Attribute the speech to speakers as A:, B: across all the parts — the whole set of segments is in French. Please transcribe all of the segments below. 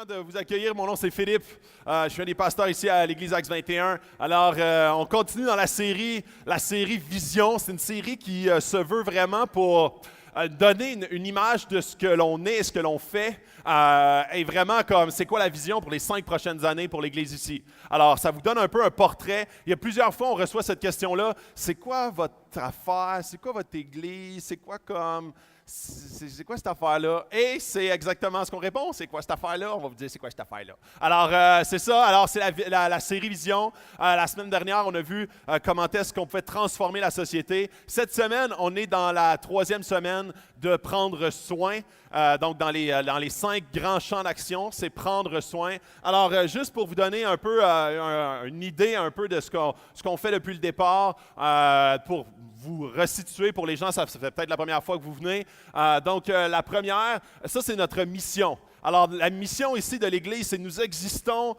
A: content de vous accueillir. Mon nom, c'est Philippe. Je suis un des pasteurs ici à l'Église Acts 21. Alors, on continue dans la série Vision. C'est une série qui se veut vraiment pour donner une image de ce que l'on est, ce que l'on fait, et vraiment comme c'est quoi la vision pour les 5 prochaines années pour l'Église ici. Alors, ça vous donne un peu un portrait. Il y a plusieurs fois, on reçoit cette question-là. C'est quoi votre affaire? C'est quoi votre Église? C'est quoi comme... C'est quoi cette affaire-là? Et c'est exactement ce qu'on répond. C'est quoi cette affaire-là? On va vous dire c'est quoi cette affaire-là. Alors, c'est ça. Alors, c'est la série Vision. La semaine dernière, on a vu comment est-ce qu'on pouvait transformer la société. Cette semaine, on est dans la 3e semaine de prendre soin. Donc, dans les 5 grands champs d'action, c'est prendre soin. Alors, juste pour vous donner un peu une idée un peu de ce qu'on fait depuis le départ, pour vous resituer pour les gens, ça fait peut-être la première fois que vous venez. Donc, la première, ça c'est notre mission. Alors, la mission ici de l'Église, c'est nous existons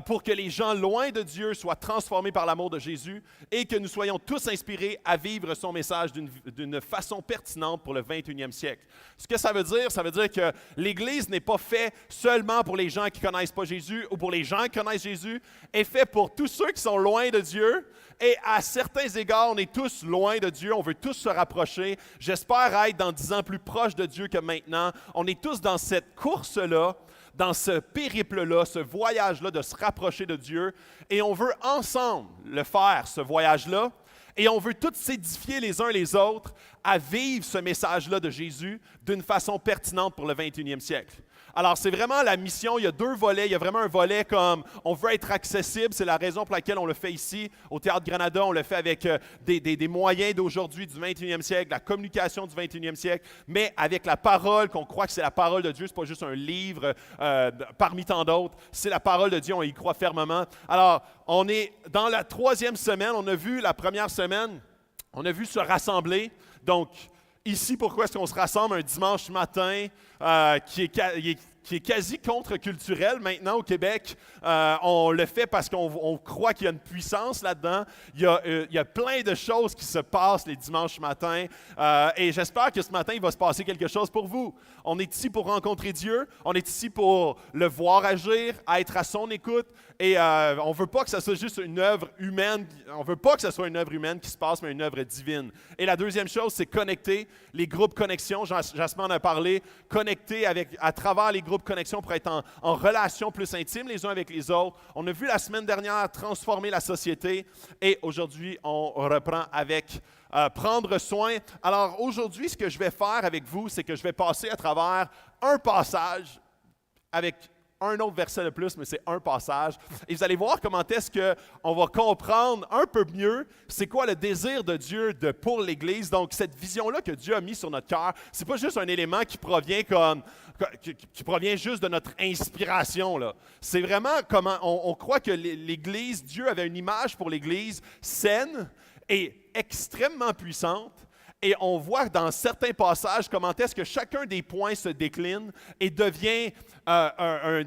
A: pour que les gens loin de Dieu soient transformés par l'amour de Jésus et que nous soyons tous inspirés à vivre son message d'une façon pertinente pour le 21e siècle. Ce que ça veut dire que l'Église n'est pas faite seulement pour les gens qui ne connaissent pas Jésus ou pour les gens qui connaissent Jésus, elle est faite pour tous ceux qui sont loin de Dieu. Et à certains égards, on est tous loin de Dieu, on veut tous se rapprocher. J'espère être dans 10 ans plus proche de Dieu que maintenant. On est tous dans cette course-là, dans ce périple-là, ce voyage-là de se rapprocher de Dieu. Et on veut ensemble le faire, ce voyage-là. Et on veut tous s'édifier les uns les autres à vivre ce message-là de Jésus d'une façon pertinente pour le 21e siècle. Alors, c'est vraiment la mission. Il y a 2 volets. Il y a vraiment un volet comme on veut être accessible. C'est la raison pour laquelle on le fait ici. Au Théâtre Granada, on le fait avec des moyens d'aujourd'hui, du 21e siècle, la communication du 21e siècle, mais avec la parole, qu'on croit que c'est la parole de Dieu. Ce n'est pas juste un livre parmi tant d'autres. C'est la parole de Dieu. On y croit fermement. Alors, on est dans la 3e semaine. On a vu la première semaine, on a vu se rassembler. Donc, ici, pourquoi est-ce qu'on se rassemble un dimanche matin qui est quasi contre-culturel maintenant au Québec? On le fait parce qu'on croit qu'il y a une puissance là-dedans. Il y a plein de choses qui se passent les dimanches matins. Et j'espère que ce matin, il va se passer quelque chose pour vous. On est ici pour rencontrer Dieu. On est ici pour le voir agir, être à son écoute. Et on ne veut pas que ce soit juste une œuvre humaine. On ne veut pas que ce soit une œuvre humaine qui se passe, mais une œuvre divine. Et la deuxième chose, c'est connecter. Les groupes connexion, Jasmin en a parlé, connecter à travers les groupes connexion pour être en relation plus intime les uns avec les autres. On a vu la semaine dernière transformer la société et aujourd'hui, on reprend avec prendre soin. Alors aujourd'hui, ce que je vais faire avec vous, c'est que je vais passer à travers un passage avec un autre verset de plus, mais c'est un passage. Et vous allez voir comment est-ce qu'on va comprendre un peu mieux c'est quoi le désir de Dieu pour l'Église. Donc, cette vision-là que Dieu a mis sur notre cœur, c'est pas juste un élément qui provient juste de notre inspiration, là. C'est vraiment comment on croit que l'Église, Dieu avait une image pour l'Église saine et extrêmement puissante. Et on voit dans certains passages comment est-ce que chacun des points se décline et devient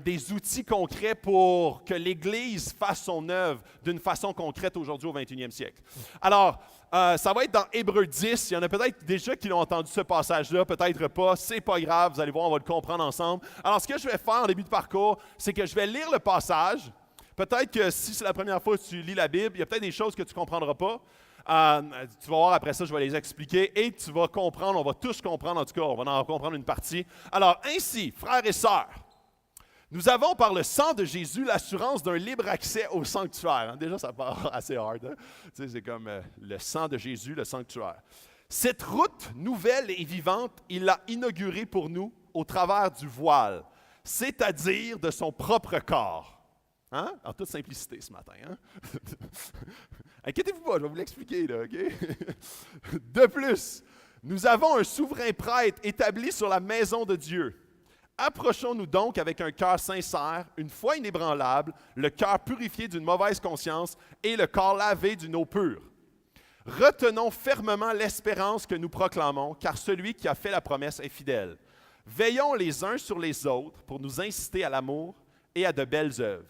A: des outils concrets pour que l'Église fasse son œuvre d'une façon concrète aujourd'hui au 21e siècle. Alors, ça va être dans Hébreux 10. Il y en a peut-être déjà qui l'ont entendu ce passage-là, peut-être pas. C'est pas grave, vous allez voir, on va le comprendre ensemble. Alors, ce que je vais faire en début de parcours, c'est que je vais lire le passage. Peut-être que si c'est la première fois que tu lis la Bible, il y a peut-être des choses que tu ne comprendras pas. Tu vas voir après ça, je vais les expliquer et tu vas comprendre, on va tous comprendre, en tout cas, on va en comprendre une partie. Alors, ainsi, frères et sœurs, nous avons par le sang de Jésus l'assurance d'un libre accès au sanctuaire. Hein? Déjà, ça part assez hard. Hein? Tu sais, c'est comme le sang de Jésus, le sanctuaire. Cette route nouvelle et vivante, il l'a inaugurée pour nous au travers du voile, c'est-à-dire de son propre corps. Hein? En toute simplicité ce matin. Hein? Inquiétez-vous pas, je vais vous l'expliquer, là, OK? De plus, nous avons un souverain prêtre établi sur la maison de Dieu. Approchons-nous donc avec un cœur sincère, une foi inébranlable, le cœur purifié d'une mauvaise conscience et le corps lavé d'une eau pure. Retenons fermement l'espérance que nous proclamons, car celui qui a fait la promesse est fidèle. Veillons les uns sur les autres pour nous inciter à l'amour et à de belles œuvres.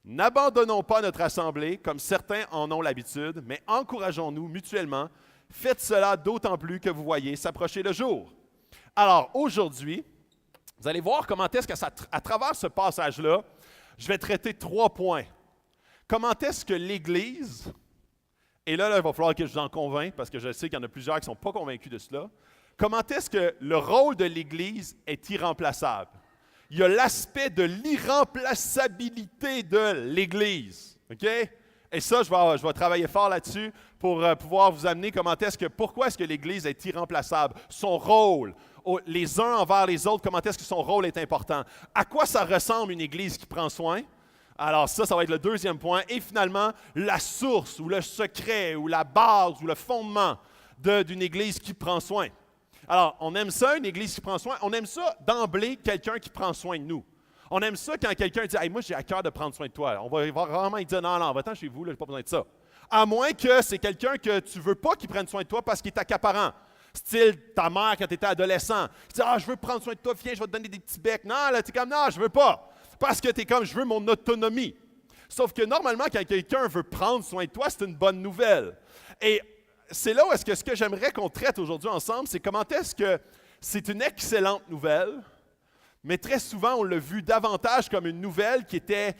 A: N'abandonnons pas notre assemblée, comme certains en ont l'habitude, mais encourageons-nous mutuellement. Faites cela d'autant plus que vous voyez s'approcher le jour. Alors, aujourd'hui, Vous allez voir comment est-ce qu'à travers ce passage-là, je vais traiter 3 points. Comment est-ce que l'Église, et là, il va falloir que je vous en convainc, parce que je sais qu'il y en a plusieurs qui ne sont pas convaincus de cela, comment est-ce que le rôle de l'Église est irremplaçable? Il y a l'aspect de l'irremplaçabilité de l'Église. OK? Et ça, je vais travailler fort là-dessus pour pouvoir vous amener pourquoi est-ce que l'Église est irremplaçable? Son rôle, les uns envers les autres, comment est-ce que son rôle est important? À quoi ça ressemble une Église qui prend soin? Alors ça va être le 2e point. Et finalement, la source ou le secret ou la base ou le fondement d'une Église qui prend soin. Alors, on aime ça, une Église qui prend soin. On aime ça d'emblée, quelqu'un qui prend soin de nous. On aime ça quand quelqu'un dit hey, « moi, j'ai à cœur de prendre soin de toi. » On va vraiment dire « non, va-t'en chez vous, je n'ai pas besoin de ça. » À moins que c'est quelqu'un que tu ne veux pas qu'il prenne soin de toi parce qu'il est accaparant. Style ta mère quand tu étais adolescent. Tu dis « ah, je veux prendre soin de toi, viens, je vais te donner des petits becs. » Non, là, tu es comme « non, je ne veux pas. » Parce que tu es comme « je veux mon autonomie. » Sauf que normalement, quand quelqu'un veut prendre soin de toi, c'est une bonne nouvelle. Et c'est là où ce que j'aimerais qu'on traite aujourd'hui ensemble, c'est comment est-ce que c'est une excellente nouvelle, mais très souvent, on l'a vu davantage comme une nouvelle qui était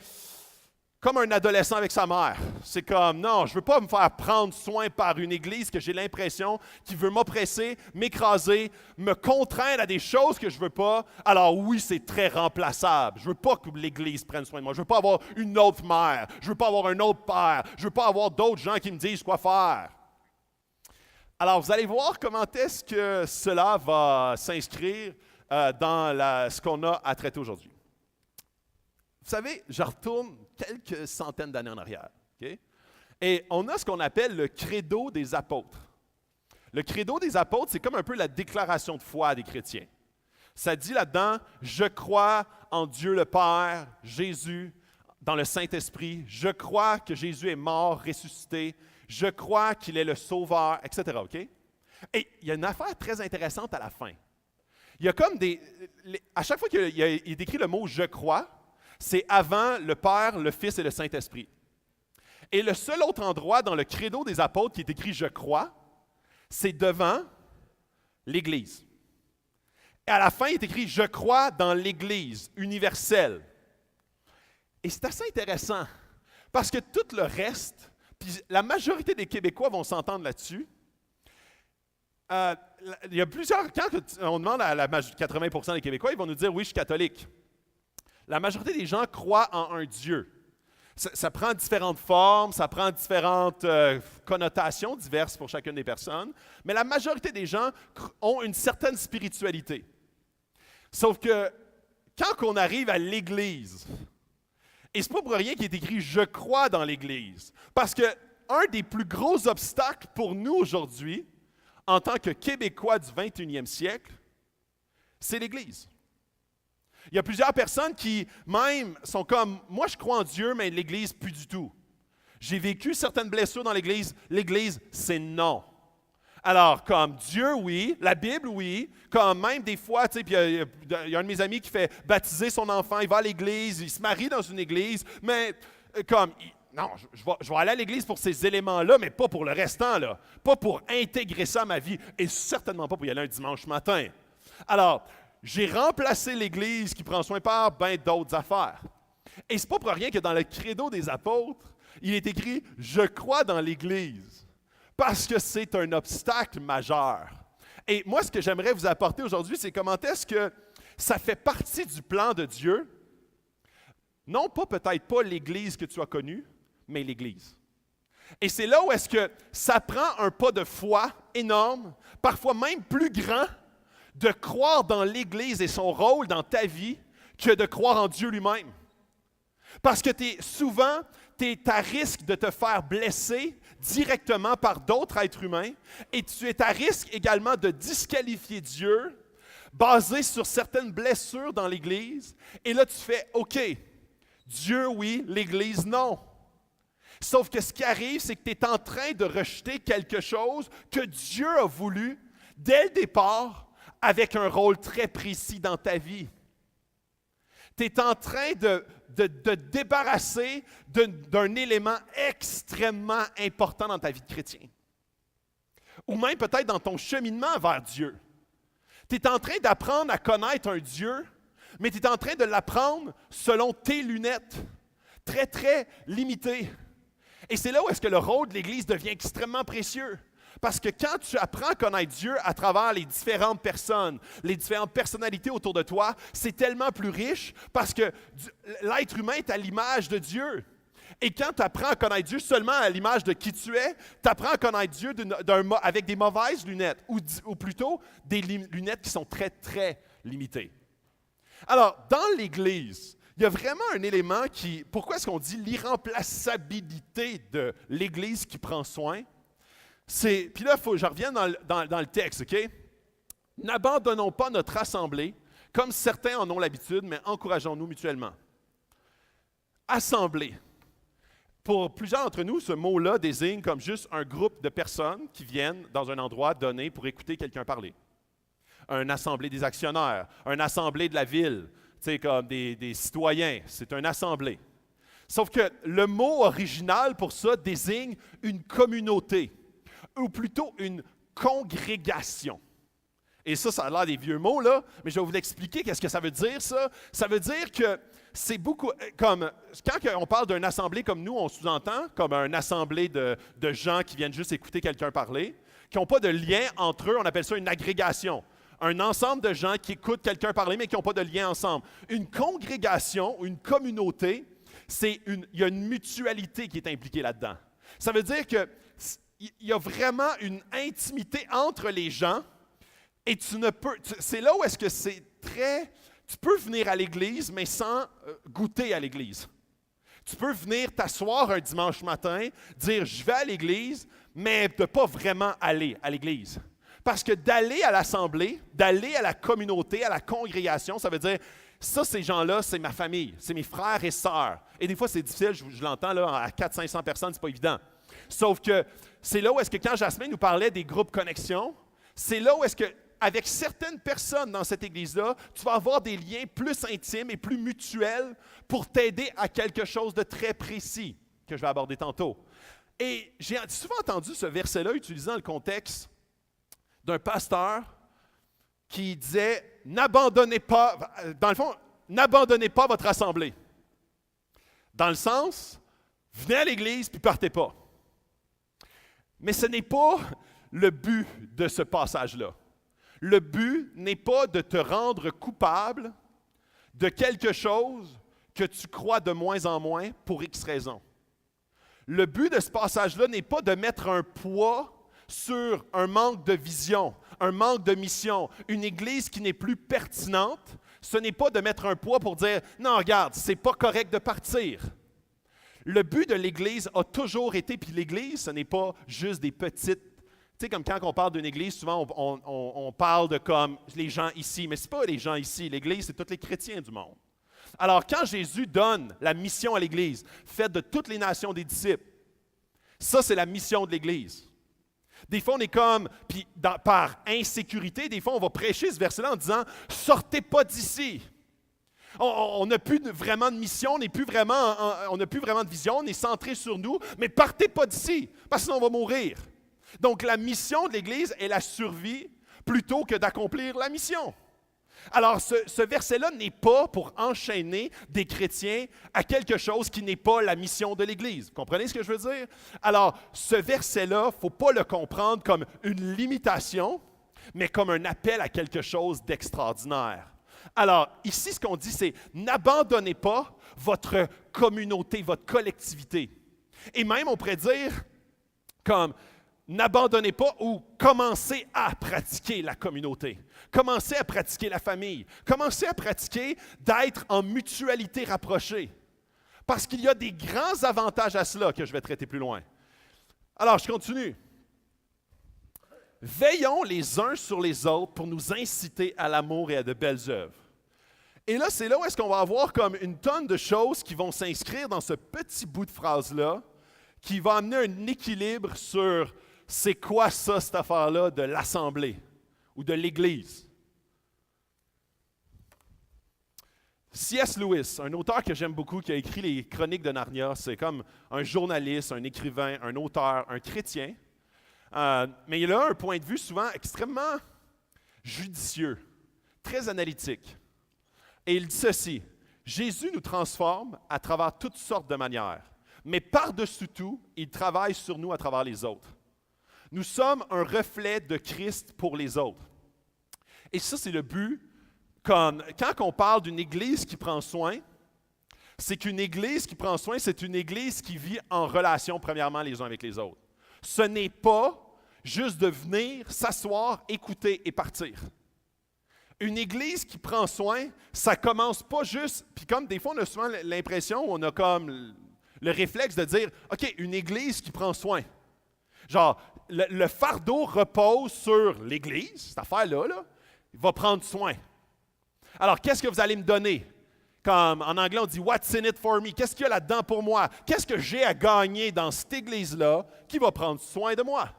A: comme un adolescent avec sa mère. C'est comme, non, je ne veux pas me faire prendre soin par une Église que j'ai l'impression qui veut m'oppresser, m'écraser, me contraindre à des choses que je ne veux pas. Alors oui, c'est très remplaçable. Je ne veux pas que l'Église prenne soin de moi. Je ne veux pas avoir une autre mère. Je ne veux pas avoir un autre père. Je ne veux pas avoir d'autres gens qui me disent quoi faire. Alors, vous allez voir comment est-ce que cela va s'inscrire dans ce qu'on a à traiter aujourd'hui. Vous savez, je retourne quelques centaines d'années en arrière. Okay? Et on a ce qu'on appelle le credo des apôtres. Le credo des apôtres, c'est comme un peu la déclaration de foi des chrétiens. Ça dit là-dedans, je crois en Dieu le Père, Jésus, dans le Saint-Esprit. Je crois que Jésus est mort, ressuscité. Je crois qu'il est le Sauveur, etc. Okay? Et il y a une affaire très intéressante à la fin. Il y a comme à chaque fois qu'il est décrit le mot « je crois », c'est avant le Père, le Fils et le Saint-Esprit. Et le seul autre endroit dans le credo des apôtres qui est écrit « je crois », c'est devant l'Église. Et à la fin, il est écrit « je crois dans l'Église universelle ». Et c'est assez intéressant, parce que tout le reste, puis la majorité des Québécois vont s'entendre là-dessus. Il y a plusieurs, quand on demande à 80% des Québécois, ils vont nous dire « oui, je suis catholique ». La majorité des gens croient en un Dieu. Ça prend différentes formes, ça prend différentes connotations diverses pour chacune des personnes, mais la majorité des gens ont une certaine spiritualité. Sauf que quand on arrive à l'Église, et c'est pas pour rien qu'il est écrit « je crois dans l'Église », parce que un des plus gros obstacles pour nous aujourd'hui, en tant que Québécois du 21e siècle, c'est l'Église. Il y a plusieurs personnes qui, même, sont comme « moi, je crois en Dieu, mais l'Église, plus du tout. J'ai vécu certaines blessures dans l'Église. L'Église, c'est non. » Alors, comme Dieu, oui. La Bible, oui. Comme même des fois, tu sais, puis il y a un de mes amis qui fait baptiser son enfant. Il va à l'Église, il se marie dans une Église, mais comme... Non, je vais aller à l'Église pour ces éléments-là, mais pas pour le restant, là. Pas pour intégrer ça à ma vie, et certainement pas pour y aller un dimanche matin. Alors, j'ai remplacé l'Église qui prend soin par bien d'autres affaires. Et c'est pas pour rien que dans le credo des apôtres, il est écrit « Je crois dans l'Église », parce que c'est un obstacle majeur. Et moi, ce que j'aimerais vous apporter aujourd'hui, c'est comment est-ce que ça fait partie du plan de Dieu, non pas peut-être pas l'Église que tu as connue, mais l'Église. Et c'est là où est-ce que ça prend un pas de foi énorme, parfois même plus grand, de croire dans l'Église et son rôle dans ta vie que de croire en Dieu lui-même. Parce que souvent, tu es à risque de te faire blesser directement par d'autres êtres humains et tu es à risque également de disqualifier Dieu basé sur certaines blessures dans l'Église. Et là, tu fais « OK, Dieu oui, l'Église non ». Sauf que ce qui arrive, c'est que tu es en train de rejeter quelque chose que Dieu a voulu dès le départ avec un rôle très précis dans ta vie. Tu es en train de débarrasser d'un élément extrêmement important dans ta vie de chrétien. Ou même peut-être dans ton cheminement vers Dieu. Tu es en train d'apprendre à connaître un Dieu mais tu es en train de l'apprendre selon tes lunettes, très, très limitées. Et c'est là où est-ce que le rôle de l'Église devient extrêmement précieux. Parce que quand tu apprends à connaître Dieu à travers les différentes personnes, les différentes personnalités autour de toi, c'est tellement plus riche parce que l'être humain est à l'image de Dieu. Et quand tu apprends à connaître Dieu seulement à l'image de qui tu es, tu apprends à connaître Dieu avec des mauvaises lunettes, ou plutôt des lunettes qui sont très, très limitées. Alors, dans l'Église, il y a vraiment un élément qui... Pourquoi est-ce qu'on dit l'irremplaçabilité de l'Église qui prend soin? Puis là, je reviens dans le texte, OK? N'abandonnons pas notre assemblée, comme certains en ont l'habitude, mais encourageons-nous mutuellement. Assemblée. Pour plusieurs d'entre nous, ce mot-là désigne comme juste un groupe de personnes qui viennent dans un endroit donné pour écouter quelqu'un parler. Une assemblée des actionnaires, une assemblée de la ville, tu sais, comme des citoyens, c'est une assemblée. Sauf que le mot original pour ça désigne une communauté, ou plutôt une congrégation. Et ça a l'air des vieux mots, là, mais je vais vous l'expliquer qu'est-ce que ça veut dire, ça. Ça veut dire que c'est beaucoup, comme, quand on parle d'une assemblée comme nous, on sous-entend comme une assemblée de gens qui viennent juste écouter quelqu'un parler, qui n'ont pas de lien entre eux, on appelle ça une agrégation. Un ensemble de gens qui écoutent quelqu'un parler, mais qui n'ont pas de lien ensemble. Une congrégation, une communauté, il y a une mutualité qui est impliquée là-dedans. Ça veut dire qu'il y a vraiment une intimité entre les gens et c'est là où est-ce que c'est très... Tu peux venir à l'Église, mais sans goûter à l'Église. Tu peux venir t'asseoir un dimanche matin, dire « je vais à l'Église », mais de ne pas vraiment aller à l'Église. Parce que d'aller à l'assemblée, d'aller à la communauté, à la congrégation, ça veut dire, ça, ces gens-là, c'est ma famille, c'est mes frères et sœurs. Et des fois, c'est difficile, je l'entends, là, à 400-500 personnes, c'est pas évident. Sauf que c'est là où est-ce que quand Jasmine nous parlait des groupes connexion, c'est là où est-ce que, avec certaines personnes dans cette église-là, tu vas avoir des liens plus intimes et plus mutuels pour t'aider à quelque chose de très précis que je vais aborder tantôt. Et j'ai souvent entendu ce verset-là utilisé dans le contexte d'un pasteur qui disait « N'abandonnez pas, dans le fond, n'abandonnez pas votre assemblée. » Dans le sens, venez à l'église puis partez pas. Mais ce n'est pas le but de ce passage-là. Le but n'est pas de te rendre coupable de quelque chose que tu crois de moins en moins pour X raisons. Le but de ce passage-là n'est pas de mettre un poids sur un manque de vision, un manque de mission, une église qui n'est plus pertinente. Ce n'est pas de mettre un poids pour dire « Non, regarde, c'est pas correct de partir ». Le but de l'Église a toujours été, puis l'Église, ce n'est pas juste des petites... Tu sais, comme quand on parle d'une Église, souvent on parle de comme les gens ici, mais ce n'est pas les gens ici. L'Église, c'est tous les chrétiens du monde. Alors, quand Jésus donne la mission à l'Église, faite de toutes les nations des disciples, ça, c'est la mission de l'Église. Des fois, on est comme, puis par insécurité, des fois, on va prêcher ce verset-là en disant « Sortez pas d'ici ». On n'a plus vraiment de mission, on n'a plus vraiment de vision, on est centré sur nous, mais partez pas d'ici, parce que sinon on va mourir. Donc la mission de l'Église est la survie plutôt que d'accomplir la mission. Alors ce verset-là n'est pas pour enchaîner des chrétiens à quelque chose qui n'est pas la mission de l'Église. Vous comprenez ce que je veux dire? Alors ce verset-là, il ne faut pas le comprendre comme une limitation, mais comme un appel à quelque chose d'extraordinaire. Alors, ici, ce qu'on dit, c'est n'abandonnez pas votre communauté, votre collectivité. Et même, on pourrait dire comme n'abandonnez pas ou commencez à pratiquer la communauté. Commencez à pratiquer la famille. Commencez à pratiquer d'être en mutualité rapprochée. Parce qu'il y a des grands avantages à cela que je vais traiter plus loin. Alors, je continue. Veillons les uns sur les autres pour nous inciter à l'amour et à de belles œuvres. Et là, c'est là où est-ce qu'on va avoir comme une tonne de choses qui vont s'inscrire dans ce petit bout de phrase-là, qui va amener un équilibre sur c'est quoi ça, cette affaire-là de l'Assemblée ou de l'Église. C.S. Lewis, un auteur que j'aime beaucoup, qui a écrit les Chroniques de Narnia, c'est comme un journaliste, un écrivain, un auteur, un chrétien. Mais il a un point de vue souvent extrêmement judicieux, très analytique. Et il dit ceci, Jésus nous transforme à travers toutes sortes de manières, mais par-dessus tout, il travaille sur nous à travers les autres. Nous sommes un reflet de Christ pour les autres. Et ça, c'est le but. Quand on parle d'une Église qui prend soin, c'est qu'une Église qui prend soin, c'est une Église qui vit en relation, premièrement, les uns avec les autres. Ce n'est pas juste de venir, s'asseoir, écouter et partir. Une Église qui prend soin, ça commence pas juste, puis comme des fois on a souvent l'impression, on a comme le réflexe de dire, OK, une Église qui prend soin. Genre, le fardeau repose sur l'Église, cette affaire-là, il va prendre soin. Alors, qu'est-ce que vous allez me donner? Comme en anglais, on dit « What's in it for me? » Qu'est-ce qu'il y a là-dedans pour moi? Qu'est-ce que j'ai à gagner dans cette Église-là qui va prendre soin de moi?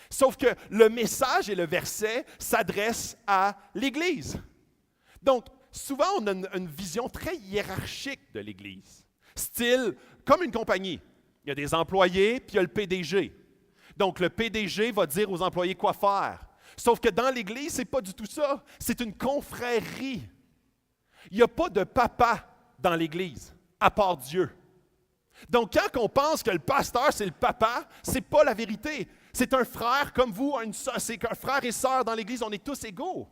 A: Sauf que le message et le verset s'adressent à l'Église. Donc, souvent, on a une vision très hiérarchique de l'Église. Style, comme une compagnie. Il y a des employés, puis il y a le PDG. Donc, le PDG va dire aux employés quoi faire. Sauf que dans l'Église, ce n'est pas du tout ça. C'est une confrérie. Il n'y a pas de papa dans l'Église, à part Dieu. Donc, quand on pense que le pasteur, c'est le papa, ce n'est pas la vérité. C'est un frère comme vous, c'est un frère et sœur dans l'Église, on est tous égaux.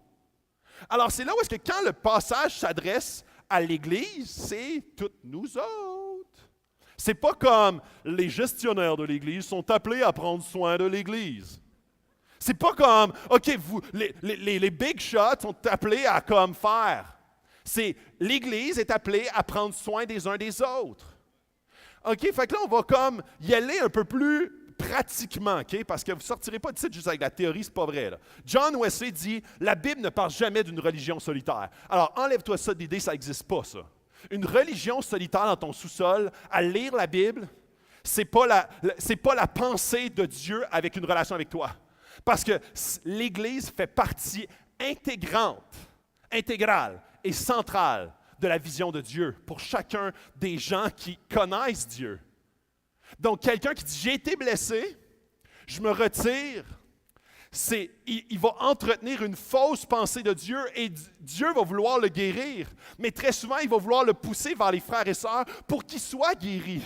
A: Alors, c'est là où est-ce que quand le passage s'adresse à l'Église, c'est toutes nous autres. C'est pas comme les gestionnaires de l'Église sont appelés à prendre soin de l'Église. C'est pas comme, OK, les big shots sont appelés à comme faire. C'est l'Église est appelée à prendre soin des uns des autres. OK, fait que là, on va comme y aller un peu plus pratiquement, OK? Parce que vous ne sortirez pas d'ici juste avec la théorie, c'est pas vrai. Là. John Wesley dit, la Bible ne parle jamais d'une religion solitaire. Alors, enlève-toi ça d'idée, ça n'existe pas, ça. Une religion solitaire dans ton sous-sol, à lire la Bible, c'est pas la pensée de Dieu avec une relation avec toi. Parce que l'Église fait partie intégrale et centrale de la vision de Dieu pour chacun des gens qui connaissent Dieu. Donc, quelqu'un qui dit « j'ai été blessé, je me retire », il va entretenir une fausse pensée de Dieu et Dieu va vouloir le guérir. Mais très souvent, il va vouloir le pousser vers les frères et sœurs pour qu'il soit guéri.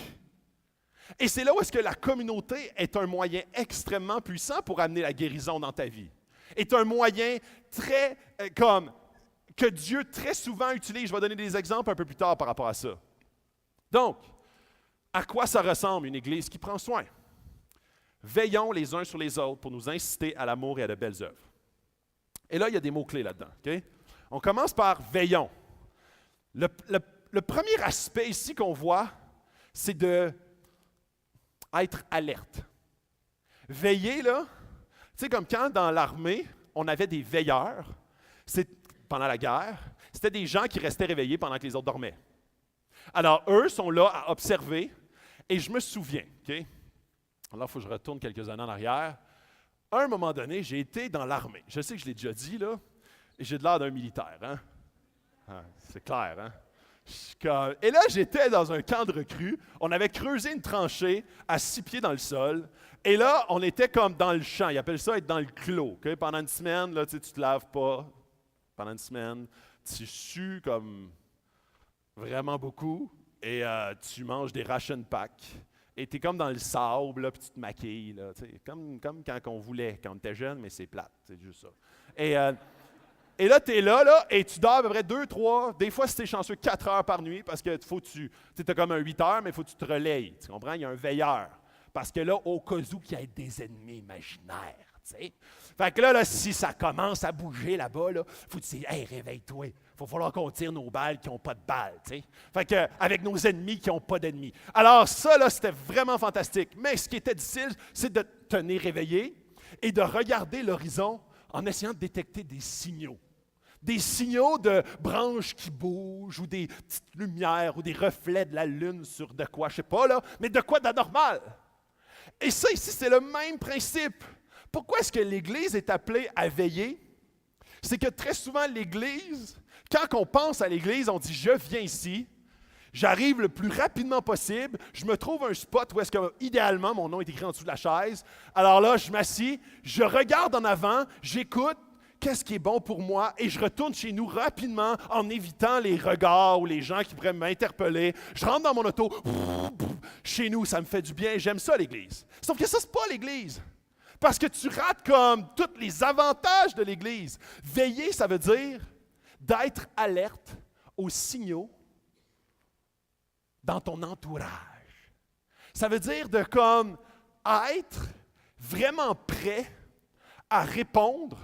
A: Et c'est là où est-ce que la communauté est un moyen extrêmement puissant pour amener la guérison dans ta vie. Est un moyen très, que Dieu très souvent utilise. Je vais donner des exemples un peu plus tard par rapport à ça. Donc, à quoi ça ressemble une Église qui prend soin? Veillons les uns sur les autres pour nous inciter à l'amour et à de belles œuvres. Et là, il y a des mots-clés là-dedans. Okay? On commence par veillons. Le premier aspect ici qu'on voit, c'est de être alerte. Veiller, là, tu sais, comme quand dans l'armée, on avait des veilleurs, pendant la guerre, c'était des gens qui restaient réveillés pendant que les autres dormaient. Alors, eux sont là à observer, et je me souviens, OK? Alors, il faut que je retourne quelques années en arrière. À un moment donné, j'ai été dans l'armée. Je sais que je l'ai déjà dit, là, et j'ai de l'air d'un militaire, hein? Ah, c'est clair, hein? Et là, j'étais dans un camp de recrues. On avait creusé une tranchée à 6 pieds dans le sol. Et là, on était comme dans le champ. Ils appellent ça être dans le clos. Okay? Pendant une semaine, là, tu ne te laves pas. Pendant une semaine, tu sues comme vraiment beaucoup et tu manges des ration packs. Et tu es comme dans le sable, là, puis tu te maquilles. Là, comme quand on voulait, quand on était jeune, mais c'est plate. C'est juste ça. Et là, tu es là, et tu dors à peu près 2, 3, des fois, si tu es chanceux, 4 heures par nuit, parce que tu as comme un 8 heures, mais il faut que tu te relayes. Tu comprends? Il y a un veilleur. Parce que là, au cas où il y ait des ennemis imaginaires, tu sais. Fait que là, si ça commence à bouger là-bas, il faut que tu dises « Hey, réveille-toi, il va falloir qu'on tire nos balles qui n'ont pas de balles, tu sais. » Fait que, avec nos ennemis qui n'ont pas d'ennemis. Alors ça, là, c'était vraiment fantastique. Mais ce qui était difficile, c'est de te tenir réveillé et de regarder l'horizon en essayant de détecter des signaux. Des signaux de branches qui bougent ou des petites lumières ou des reflets de la lune sur de quoi, je ne sais pas, là, mais de quoi d'anormal. Et ça, ici, c'est le même principe. Pourquoi est-ce que l'Église est appelée à veiller? C'est que très souvent, l'Église, quand on pense à l'Église, on dit « je viens ici ». J'arrive le plus rapidement possible, je me trouve un spot où est-ce que, idéalement, mon nom est écrit en dessous de la chaise. Alors là, je m'assis, je regarde en avant, j'écoute. qu'est-ce qui est bon pour moi et je retourne chez nous rapidement en évitant les regards ou les gens qui pourraient m'interpeller. Je rentre dans mon auto, chez nous, ça me fait du bien, j'aime ça l'Église. Sauf que ça, c'est pas l'Église. Parce que tu rates comme tous les avantages de l'Église. Veiller, ça veut dire d'être alerte aux signaux dans ton entourage. Ça veut dire de comme être vraiment prêt à répondre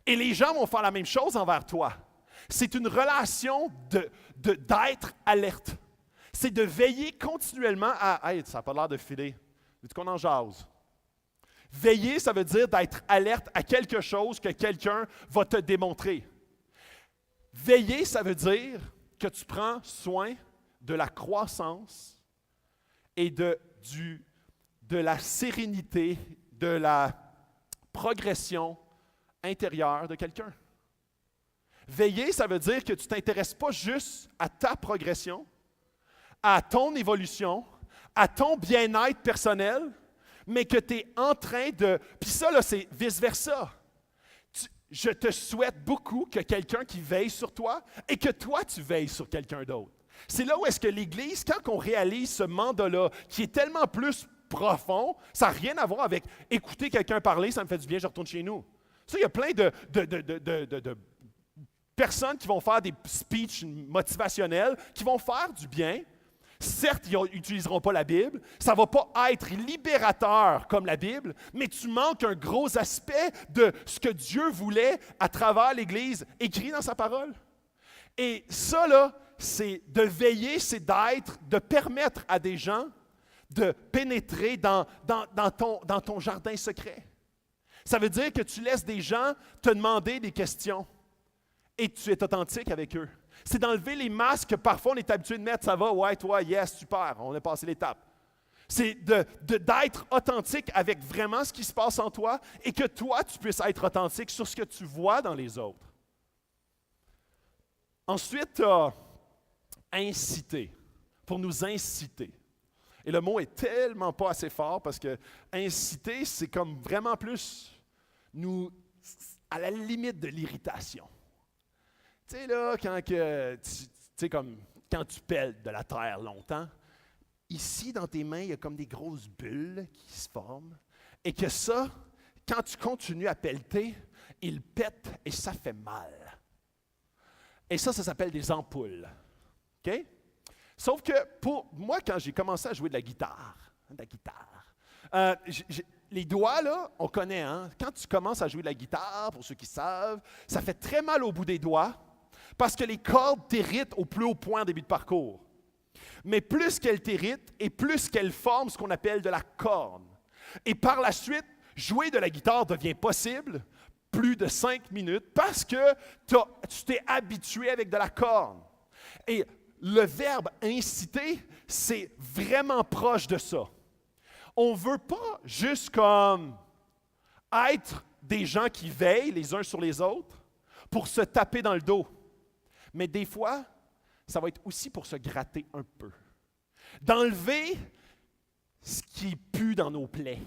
A: et les gens vont faire la même chose envers toi. C'est une relation d'être alerte. C'est de veiller continuellement à... Hey, ça n'a pas l'air de filer. Veux-tu qu'on en jase? Veiller, ça veut dire d'être alerte à quelque chose que quelqu'un va te démontrer. Veiller, ça veut dire que tu prends soin de la croissance et de la sérénité, de la progression intérieure de quelqu'un. Veiller, ça veut dire que tu ne t'intéresses pas juste à ta progression, à ton évolution, à ton bien-être personnel, mais que tu es en train de... Puis ça, là, c'est vice-versa. Je te souhaite beaucoup que quelqu'un qui veille sur toi et que toi, tu veilles sur quelqu'un d'autre. C'est là où est-ce que l'Église, quand on réalise ce mandat-là, qui est tellement plus profond, ça n'a rien à voir avec écouter quelqu'un parler, ça me fait du bien, je retourne chez nous. Ça, il y a plein de personnes qui vont faire des speeches motivationnels, qui vont faire du bien. Certes, ils n'utiliseront pas la Bible, ça ne va pas être libérateur comme la Bible, mais tu manques un gros aspect de ce que Dieu voulait à travers l'Église, écrit dans sa parole. Et ça, là, c'est de veiller, c'est de permettre à des gens de pénétrer dans ton jardin secret. Ça veut dire que tu laisses des gens te demander des questions et tu es authentique avec eux. C'est d'enlever les masques que parfois on est habitué de mettre. Ça va, ouais, toi, yes, super, on a passé l'étape. C'est d'être authentique avec vraiment ce qui se passe en toi et que toi, tu puisses être authentique sur ce que tu vois dans les autres. Ensuite, inciter, pour nous inciter. Et le mot est tellement pas assez fort parce que inciter, c'est comme vraiment plus à la limite de l'irritation. Tu sais, là, quand tu pelles de la terre longtemps, ici, dans tes mains, il y a comme des grosses bulles qui se forment. Et que ça, quand tu continues à pelleter, il pète et ça fait mal. Et ça s'appelle des ampoules. OK? Sauf que pour moi, quand j'ai commencé à jouer de la guitare, les doigts, là, on connaît, hein? Quand tu commences à jouer de la guitare, pour ceux qui savent, ça fait très mal au bout des doigts parce que les cordes t'irritent au plus haut point en début de parcours. Mais plus qu'elles t'irritent et plus qu'elles forment ce qu'on appelle de la corne. Et par la suite, jouer de la guitare devient possible plus de 5 minutes parce que tu t'es habitué avec de la corne. Et le verbe inciter, c'est vraiment proche de ça. On ne veut pas juste comme être des gens qui veillent les uns sur les autres pour se taper dans le dos. Mais des fois, ça va être aussi pour se gratter un peu. D'enlever ce qui pue dans nos plaies.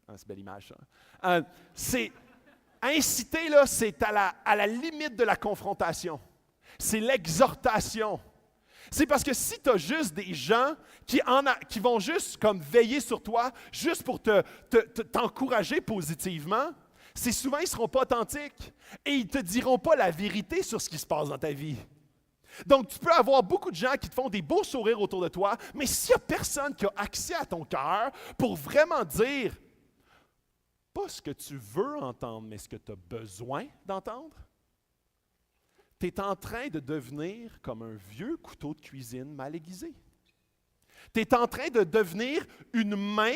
A: Ah, c'est belle image, ça. C'est inciter, là, c'est à la limite de la confrontation. C'est l'exhortation. C'est parce que si tu as juste des gens qui vont juste comme veiller sur toi, juste pour t'encourager positivement, c'est souvent ils ne seront pas authentiques et ils ne te diront pas la vérité sur ce qui se passe dans ta vie. Donc, tu peux avoir beaucoup de gens qui te font des beaux sourires autour de toi, mais s'il n'y a personne qui a accès à ton cœur pour vraiment dire, pas ce que tu veux entendre, mais ce que tu as besoin d'entendre, tu es en train de devenir comme un vieux couteau de cuisine mal aiguisé. Tu es en train de devenir une main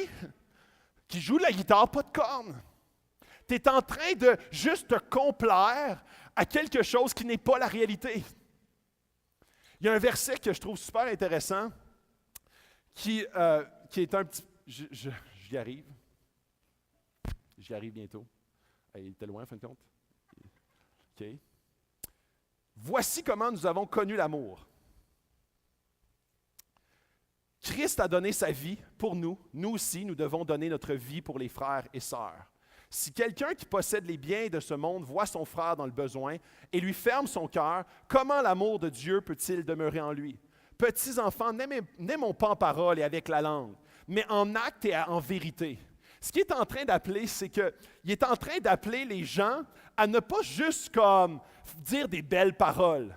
A: qui joue de la guitare, pas de corne. Tu es en train de juste te complaire à quelque chose qui n'est pas la réalité. Il y a un verset que je trouve super intéressant qui est un petit... J'y arrive. J'y arrive bientôt. Il était loin, en fin de compte. OK. Voici comment nous avons connu l'amour. Christ a donné sa vie pour nous. Nous aussi, nous devons donner notre vie pour les frères et sœurs. Si quelqu'un qui possède les biens de ce monde voit son frère dans le besoin et lui ferme son cœur, comment l'amour de Dieu peut-il demeurer en lui? Petits enfants, n'aimons pas en parole et avec la langue, mais en acte et en vérité. Ce qu'il est en train d'appeler, c'est qu'il est en train d'appeler les gens à ne pas juste comme dire des belles paroles.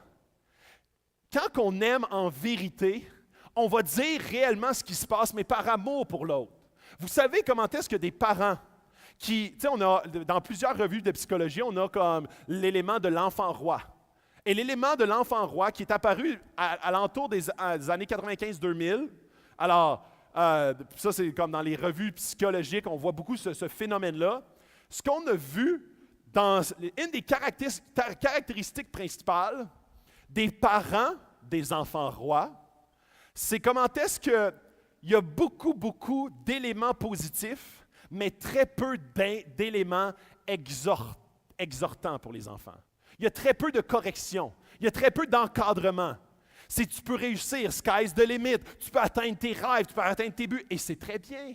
A: Quand on aime en vérité, on va dire réellement ce qui se passe, mais par amour pour l'autre. Vous savez comment est-ce que des parents qui, tu sais, on a, dans plusieurs revues de psychologie, on a comme l'élément de l'enfant roi. Et l'élément de l'enfant roi qui est apparu à l'entour des années 95-2000, alors, ça c'est comme dans les revues psychologiques, on voit beaucoup ce phénomène-là. Ce qu'on a vu dans une des caractéristiques principales des parents des enfants rois, c'est comment est-ce qu'il y a beaucoup d'éléments positifs, mais très peu d'éléments exhortants pour les enfants. Il y a très peu de correction, il y a très peu d'encadrement. Si tu peux réussir, sky's the limit, tu peux atteindre tes rêves, tu peux atteindre tes buts, et c'est très bien.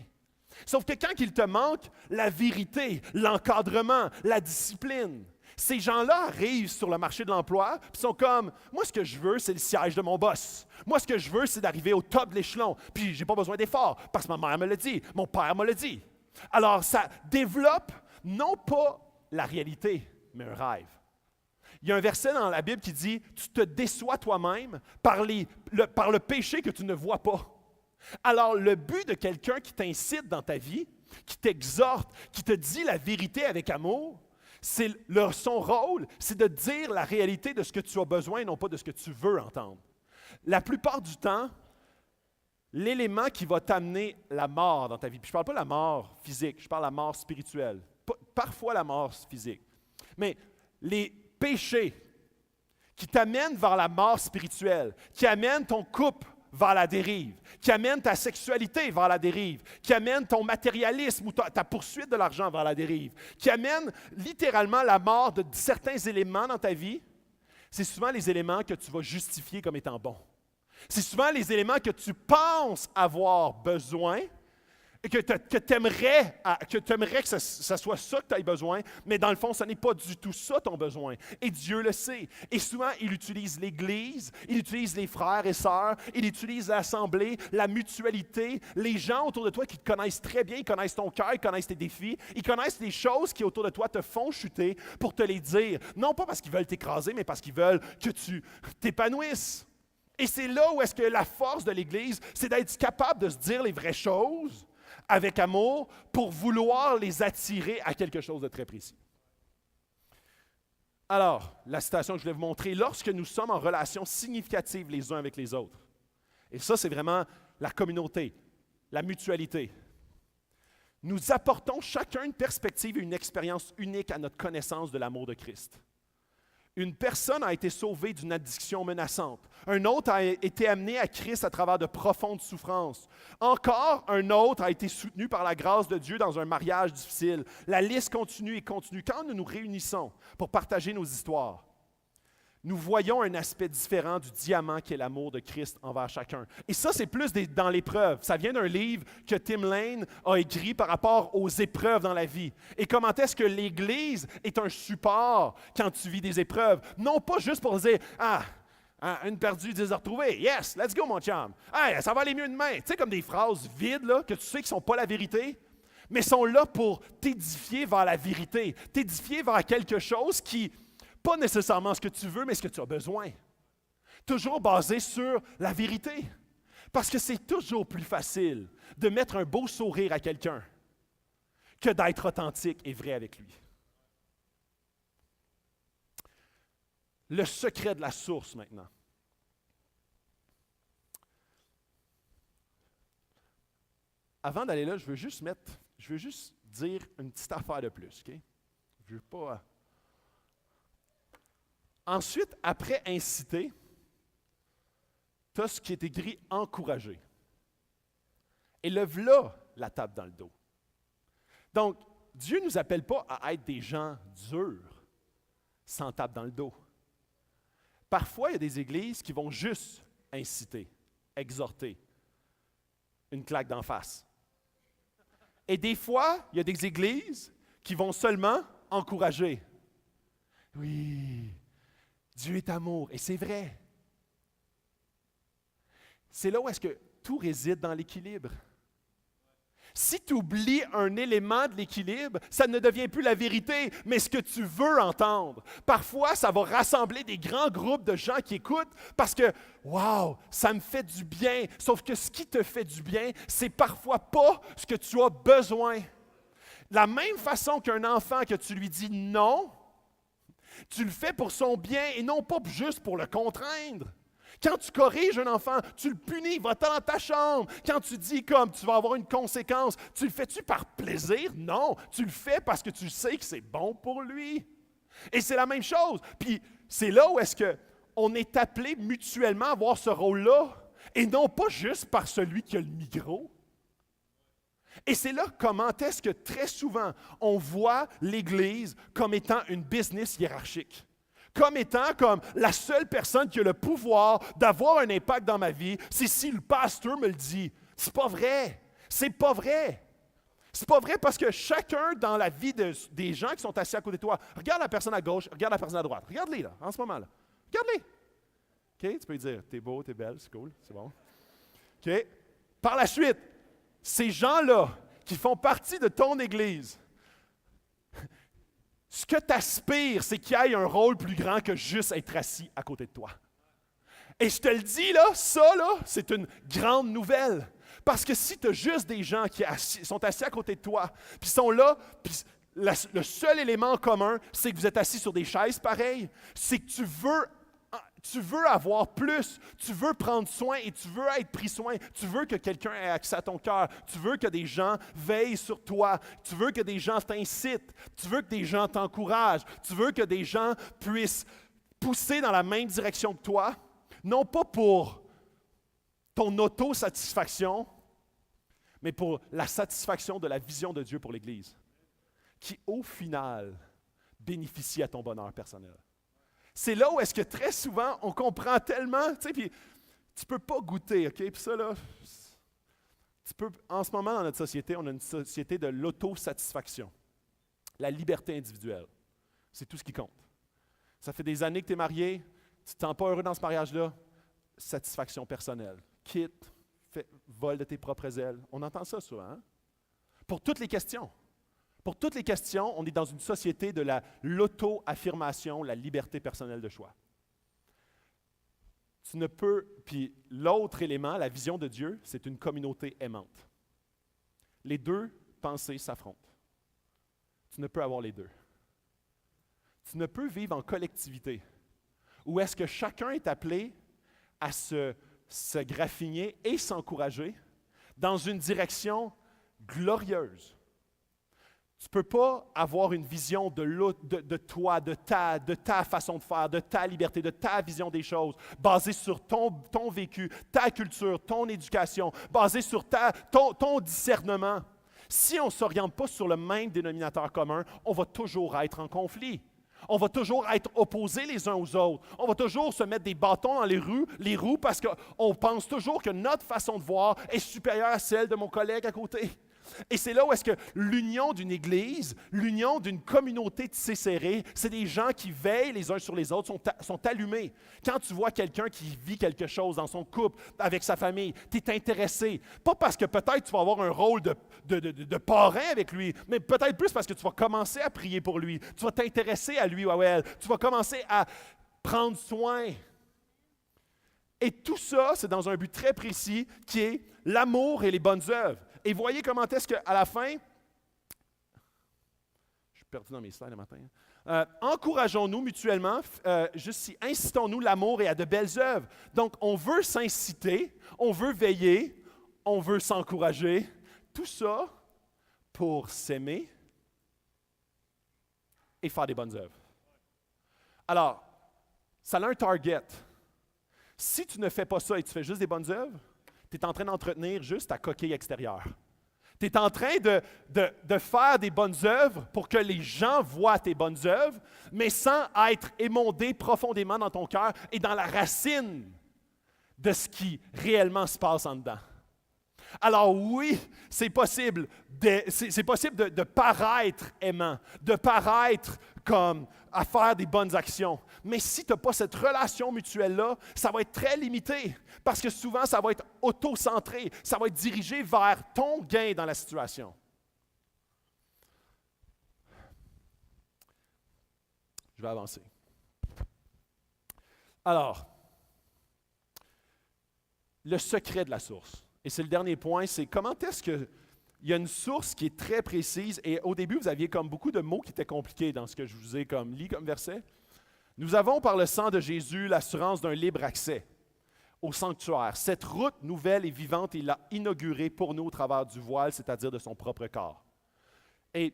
A: Sauf que quand il te manque la vérité, l'encadrement, la discipline, ces gens-là arrivent sur le marché de l'emploi et sont comme, moi ce que je veux, c'est le siège de mon boss. Moi ce que je veux, c'est d'arriver au top de l'échelon. Puis j'ai pas besoin d'efforts parce que ma mère me l'a dit, mon père me l'a dit. Alors ça développe non pas la réalité, mais un rêve. Il y a un verset dans la Bible qui dit, tu te déçois toi-même par le péché que tu ne vois pas. Alors le but de quelqu'un qui t'incite dans ta vie, qui t'exhorte, qui te dit la vérité avec amour, son rôle, c'est de dire la réalité de ce que tu as besoin, non pas de ce que tu veux entendre. La plupart du temps, l'élément qui va t'amener la mort dans ta vie, puis je ne parle pas de la mort physique, je parle de la mort spirituelle, parfois la mort physique, mais les péchés qui t'amènent vers la mort spirituelle, qui amènent ton couple vers la dérive, qui amène ta sexualité vers la dérive, qui amène ton matérialisme ou ta poursuite de l'argent vers la dérive, qui amène littéralement la mort de certains éléments dans ta vie, c'est souvent les éléments que tu vas justifier comme étant bons. C'est souvent les éléments que tu penses avoir besoin et que tu aimerais que ça soit ça que tu as besoin, mais dans le fond, ce n'est pas du tout ça ton besoin. Et Dieu le sait. Et souvent, il utilise l'Église, il utilise les frères et sœurs, il utilise l'Assemblée, la mutualité, les gens autour de toi qui te connaissent très bien, ils connaissent ton cœur, ils connaissent tes défis, ils connaissent les choses qui autour de toi te font chuter pour te les dire. Non pas parce qu'ils veulent t'écraser, mais parce qu'ils veulent que tu t'épanouisses. Et c'est là où est-ce que la force de l'Église, c'est d'être capable de se dire les vraies choses avec amour pour vouloir les attirer à quelque chose de très précis. Alors, la citation que je voulais vous montrer, lorsque nous sommes en relation significative les uns avec les autres, et ça c'est vraiment la communauté, la mutualité, nous apportons chacun une perspective et une expérience unique à notre connaissance de l'amour de Christ. Une personne a été sauvée d'une addiction menaçante. Un autre a été amené à Christ à travers de profondes souffrances. Encore un autre a été soutenu par la grâce de Dieu dans un mariage difficile. La liste continue et continue. Quand nous nous réunissons pour partager nos histoires, nous voyons un aspect différent du diamant qui est l'amour de Christ envers chacun. Et ça, c'est plus dans l'épreuve. Ça vient d'un livre que Tim Lane a écrit par rapport aux épreuves dans la vie. Et comment est-ce que l'Église est un support quand tu vis des épreuves. Non pas juste pour dire « Ah, une perdue, 10 retrouvés. Yes, let's go, mon chum. Hey, ça va aller mieux demain. » Tu sais, comme des phrases vides là, que tu sais qui ne sont pas la vérité, mais sont là pour t'édifier vers la vérité, t'édifier vers quelque chose qui... Pas nécessairement ce que tu veux, mais ce que tu as besoin. Toujours basé sur la vérité. Parce que c'est toujours plus facile de mettre un beau sourire à quelqu'un que d'être authentique et vrai avec lui. Le secret de la source maintenant. Avant d'aller là, je veux juste dire une petite affaire de plus, OK? Je veux pas... Ensuite, après inciter, tu as ce qui est écrit encourager. Et le voilà la tape dans le dos. Donc, Dieu ne nous appelle pas à être des gens durs, sans tape dans le dos. Parfois, il y a des églises qui vont juste inciter, exhorter, une claque d'en face. Et des fois, il y a des églises qui vont seulement encourager. Oui, Dieu est amour, et c'est vrai. C'est là où est-ce que tout réside dans l'équilibre. Si tu oublies un élément de l'équilibre, ça ne devient plus la vérité, mais ce que tu veux entendre. Parfois, ça va rassembler des grands groupes de gens qui écoutent parce que, wow, ça me fait du bien. Sauf que ce qui te fait du bien, c'est parfois pas ce que tu as besoin. De la même façon qu'un enfant que tu lui dis non, tu le fais pour son bien et non pas juste pour le contraindre. Quand tu corriges un enfant, tu le punis, va-t'en dans ta chambre. Quand tu dis comme tu vas avoir une conséquence, tu le fais-tu par plaisir? Non, tu le fais parce que tu sais que c'est bon pour lui. Et c'est la même chose. Puis c'est là où est-ce qu'on est appelé mutuellement à avoir ce rôle-là et non pas juste par celui qui a le micro. Et c'est là comment est-ce que très souvent on voit l'Église comme étant une business hiérarchique. Comme étant comme la seule personne qui a le pouvoir d'avoir un impact dans ma vie, c'est si le pasteur me le dit. C'est pas vrai. C'est pas vrai. C'est pas vrai parce que chacun dans la vie des gens qui sont assis à côté de toi, regarde la personne à gauche, regarde la personne à droite. Regarde-les là, en ce moment-là. Regarde-les. OK? Tu peux lui dire, t'es beau, t'es belle, c'est cool, c'est bon. OK? Par la suite, ces gens-là qui font partie de ton Église, ce que tu aspires, c'est qu'il y ait un rôle plus grand que juste être assis à côté de toi. Et je te le dis, là, c'est une grande nouvelle. Parce que si tu as juste des gens qui sont assis à côté de toi, puis sont là, puis le seul élément en commun, c'est que vous êtes assis sur des chaises pareilles, c'est que tu veux avoir plus, tu veux prendre soin et tu veux être pris soin. Tu veux que quelqu'un ait accès à ton cœur. Tu veux que des gens veillent sur toi. Tu veux que des gens t'incitent. Tu veux que des gens t'encouragent. Tu veux que des gens puissent pousser dans la même direction que toi. Non pas pour ton autosatisfaction, mais pour la satisfaction de la vision de Dieu pour l'Église, qui au final bénéficie à ton bonheur personnel. C'est là où est-ce que très souvent, on comprend tellement, tu sais, puis tu ne peux pas goûter, OK? Puis ça, là, en ce moment, dans notre société, on a une société de l'autosatisfaction, la liberté individuelle. C'est tout ce qui compte. Ça fait des années que tu es marié, tu ne te sens pas heureux dans ce mariage-là, satisfaction personnelle. Quitte, vol de tes propres ailes. On entend ça souvent, hein? Pour toutes les questions. Pour toutes les questions, on est dans une société de l'auto-affirmation, la liberté personnelle de choix. Tu ne peux, puis l'autre élément, la vision de Dieu, c'est une communauté aimante. Les deux pensées s'affrontent. Tu ne peux avoir les deux. Tu ne peux vivre en collectivité, où est-ce que chacun est appelé à se graffiner et s'encourager dans une direction glorieuse. Tu ne peux pas avoir une vision de toi, de ta façon de faire, de ta liberté, de ta vision des choses, basée sur ton vécu, ta culture, ton éducation, basée sur ton discernement. Si on ne s'oriente pas sur le même dénominateur commun, on va toujours être en conflit. On va toujours être opposés les uns aux autres. On va toujours se mettre des bâtons dans les roues parce qu'on pense toujours que notre façon de voir est supérieure à celle de mon collègue à côté. Et c'est là où est-ce que l'union d'une Église, l'union d'une communauté tissée serrée, c'est des gens qui veillent les uns sur les autres, sont allumés. Quand tu vois quelqu'un qui vit quelque chose dans son couple, avec sa famille, tu es intéressé. Pas parce que peut-être tu vas avoir un rôle de parrain avec lui, mais peut-être plus parce que tu vas commencer à prier pour lui. Tu vas t'intéresser à lui ou à elle. Tu vas commencer à prendre soin. Et tout ça, c'est dans un but très précis qui est l'amour et les bonnes œuvres. Et voyez comment est-ce qu'à la fin, je suis perdu dans mes slides le matin, encourageons-nous mutuellement, incitons-nous l'amour et à de belles œuvres. Donc, on veut s'inciter, on veut veiller, on veut s'encourager, tout ça pour s'aimer et faire des bonnes œuvres. Alors, ça a un target. Si tu ne fais pas ça et tu fais juste des bonnes œuvres, tu es en train d'entretenir juste ta coquille extérieure. Tu es en train de faire des bonnes œuvres pour que les gens voient tes bonnes œuvres, mais sans être émondé profondément dans ton cœur et dans la racine de ce qui réellement se passe en dedans. Alors oui, c'est possible de paraître aimant, de paraître comme à faire des bonnes actions. Mais si tu n'as pas cette relation mutuelle-là, ça va être très limité parce que souvent, ça va être auto-centré, ça va être dirigé vers ton gain dans la situation. Je vais avancer. Alors, le secret de la source. Et c'est le dernier point, c'est comment est-ce qu'il y a une source qui est très précise. Et au début, vous aviez comme beaucoup de mots qui étaient compliqués dans ce que je vous ai comme lu comme verset. Nous avons par le sang de Jésus l'assurance d'un libre accès au sanctuaire. Cette route nouvelle et vivante, il l'a inaugurée pour nous au travers du voile, c'est-à-dire de son propre corps. Et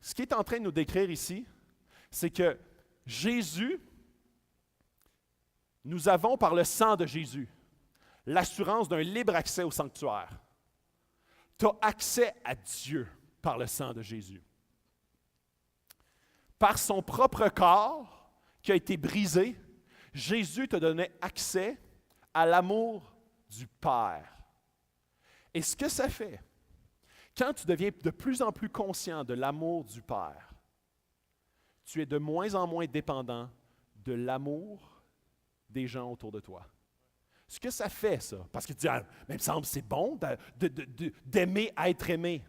A: ce qu'il est en train de nous décrire ici, c'est que Jésus, nous avons par le sang de Jésus l'assurance d'un libre accès au sanctuaire. Tu as accès à Dieu par le sang de Jésus. Par son propre corps qui a été brisé, Jésus te donnait accès à l'amour du Père. Et ce que ça fait, quand tu deviens de plus en plus conscient de l'amour du Père, tu es de moins en moins dépendant de l'amour des gens autour de toi. Ce que ça fait, ça, parce que tu dis, ah, mais il me semble que c'est bon d'aimer être aimé.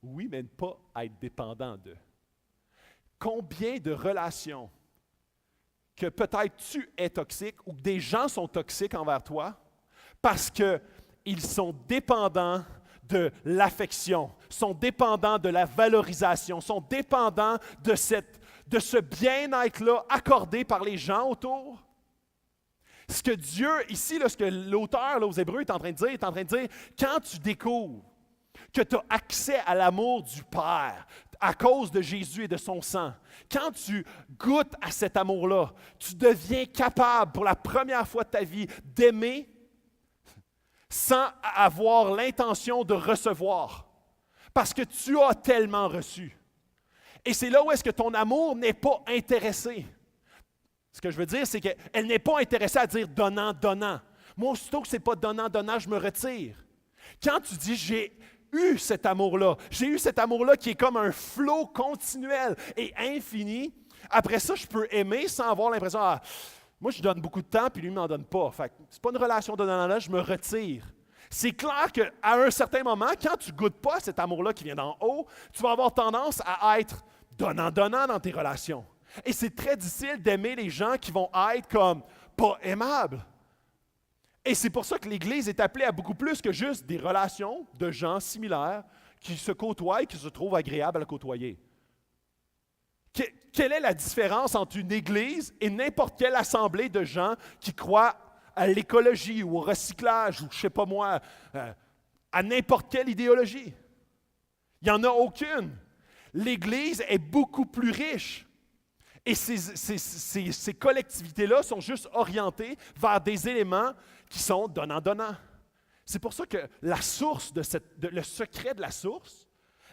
A: Oui, mais ne pas être dépendant d'eux. Combien de relations que peut-être tu es toxique ou que des gens sont toxiques envers toi parce qu'ils sont dépendants de l'affection, sont dépendants de la valorisation, sont dépendants de ce bien-être-là accordé par les gens autour. Ce que Dieu, ici, là, ce que l'auteur là, aux Hébreux est en train de dire, quand tu découvres que tu as accès à l'amour du Père à cause de Jésus et de son sang, quand tu goûtes à cet amour-là, tu deviens capable pour la première fois de ta vie d'aimer sans avoir l'intention de recevoir, parce que tu as tellement reçu. Et c'est là où est-ce que ton amour n'est pas intéressé. Ce que je veux dire, c'est qu'elle n'est pas intéressée à dire donnant, donnant. Moi, aussitôt que ce n'est pas donnant, donnant, je me retire. Quand tu dis j'ai eu cet amour-là qui est comme un flot continuel et infini, après ça, je peux aimer sans avoir l'impression, ah, moi, je donne beaucoup de temps, puis lui ne m'en donne pas. Fait que c'est pas une relation de donnant-donnant, je me retire. C'est clair qu'à un certain moment, quand tu ne goûtes pas cet amour-là qui vient d'en haut, tu vas avoir tendance à être donnant-donnant dans tes relations. Et c'est très difficile d'aimer les gens qui vont être comme pas aimables. Et c'est pour ça que l'Église est appelée à beaucoup plus que juste des relations de gens similaires qui se côtoient et qui se trouvent agréables à la côtoyer. Quelle est la différence entre une Église et n'importe quelle assemblée de gens qui croient à l'écologie ou au recyclage ou je ne sais pas moi, à n'importe quelle idéologie? Il n'y en a aucune. L'Église est beaucoup plus riche. Et ces collectivités-là sont juste orientées vers des éléments qui sont donnant-donnant. C'est pour ça que la source le secret de la source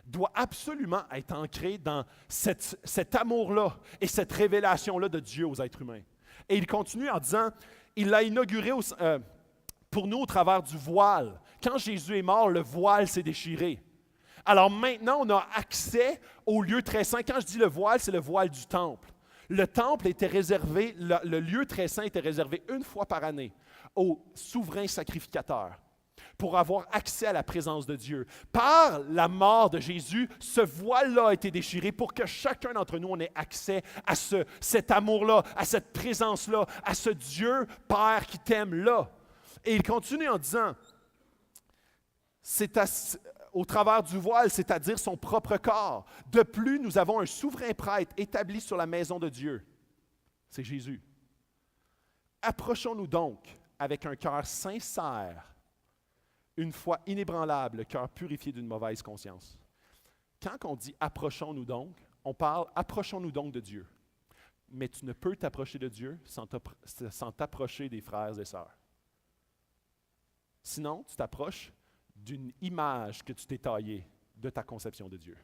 A: doit absolument être ancré dans cet amour-là et cette révélation-là de Dieu aux êtres humains. Et il continue en disant, il l'a inauguré pour nous au travers du voile. Quand Jésus est mort, le voile s'est déchiré. Alors maintenant, on a accès au lieu très saint. Quand je dis le voile, c'est le voile du temple. Le temple était réservé, le lieu très saint était réservé une fois par année au souverain sacrificateur pour avoir accès à la présence de Dieu. Par la mort de Jésus, ce voile-là a été déchiré pour que chacun d'entre nous on ait accès à cet amour-là, à cette présence-là, à ce Dieu Père qui t'aime là. Et il continue en disant, au travers du voile, c'est-à-dire son propre corps. De plus, nous avons un souverain prêtre établi sur la maison de Dieu. C'est Jésus. Approchons-nous donc avec un cœur sincère, une foi inébranlable, le cœur purifié d'une mauvaise conscience. Quand on dit « approchons-nous donc », on parle « approchons-nous donc de Dieu ». Mais tu ne peux t'approcher de Dieu sans t'approcher des frères et sœurs. Sinon, tu t'approches d'une image que tu t'es taillée de ta conception de Dieu.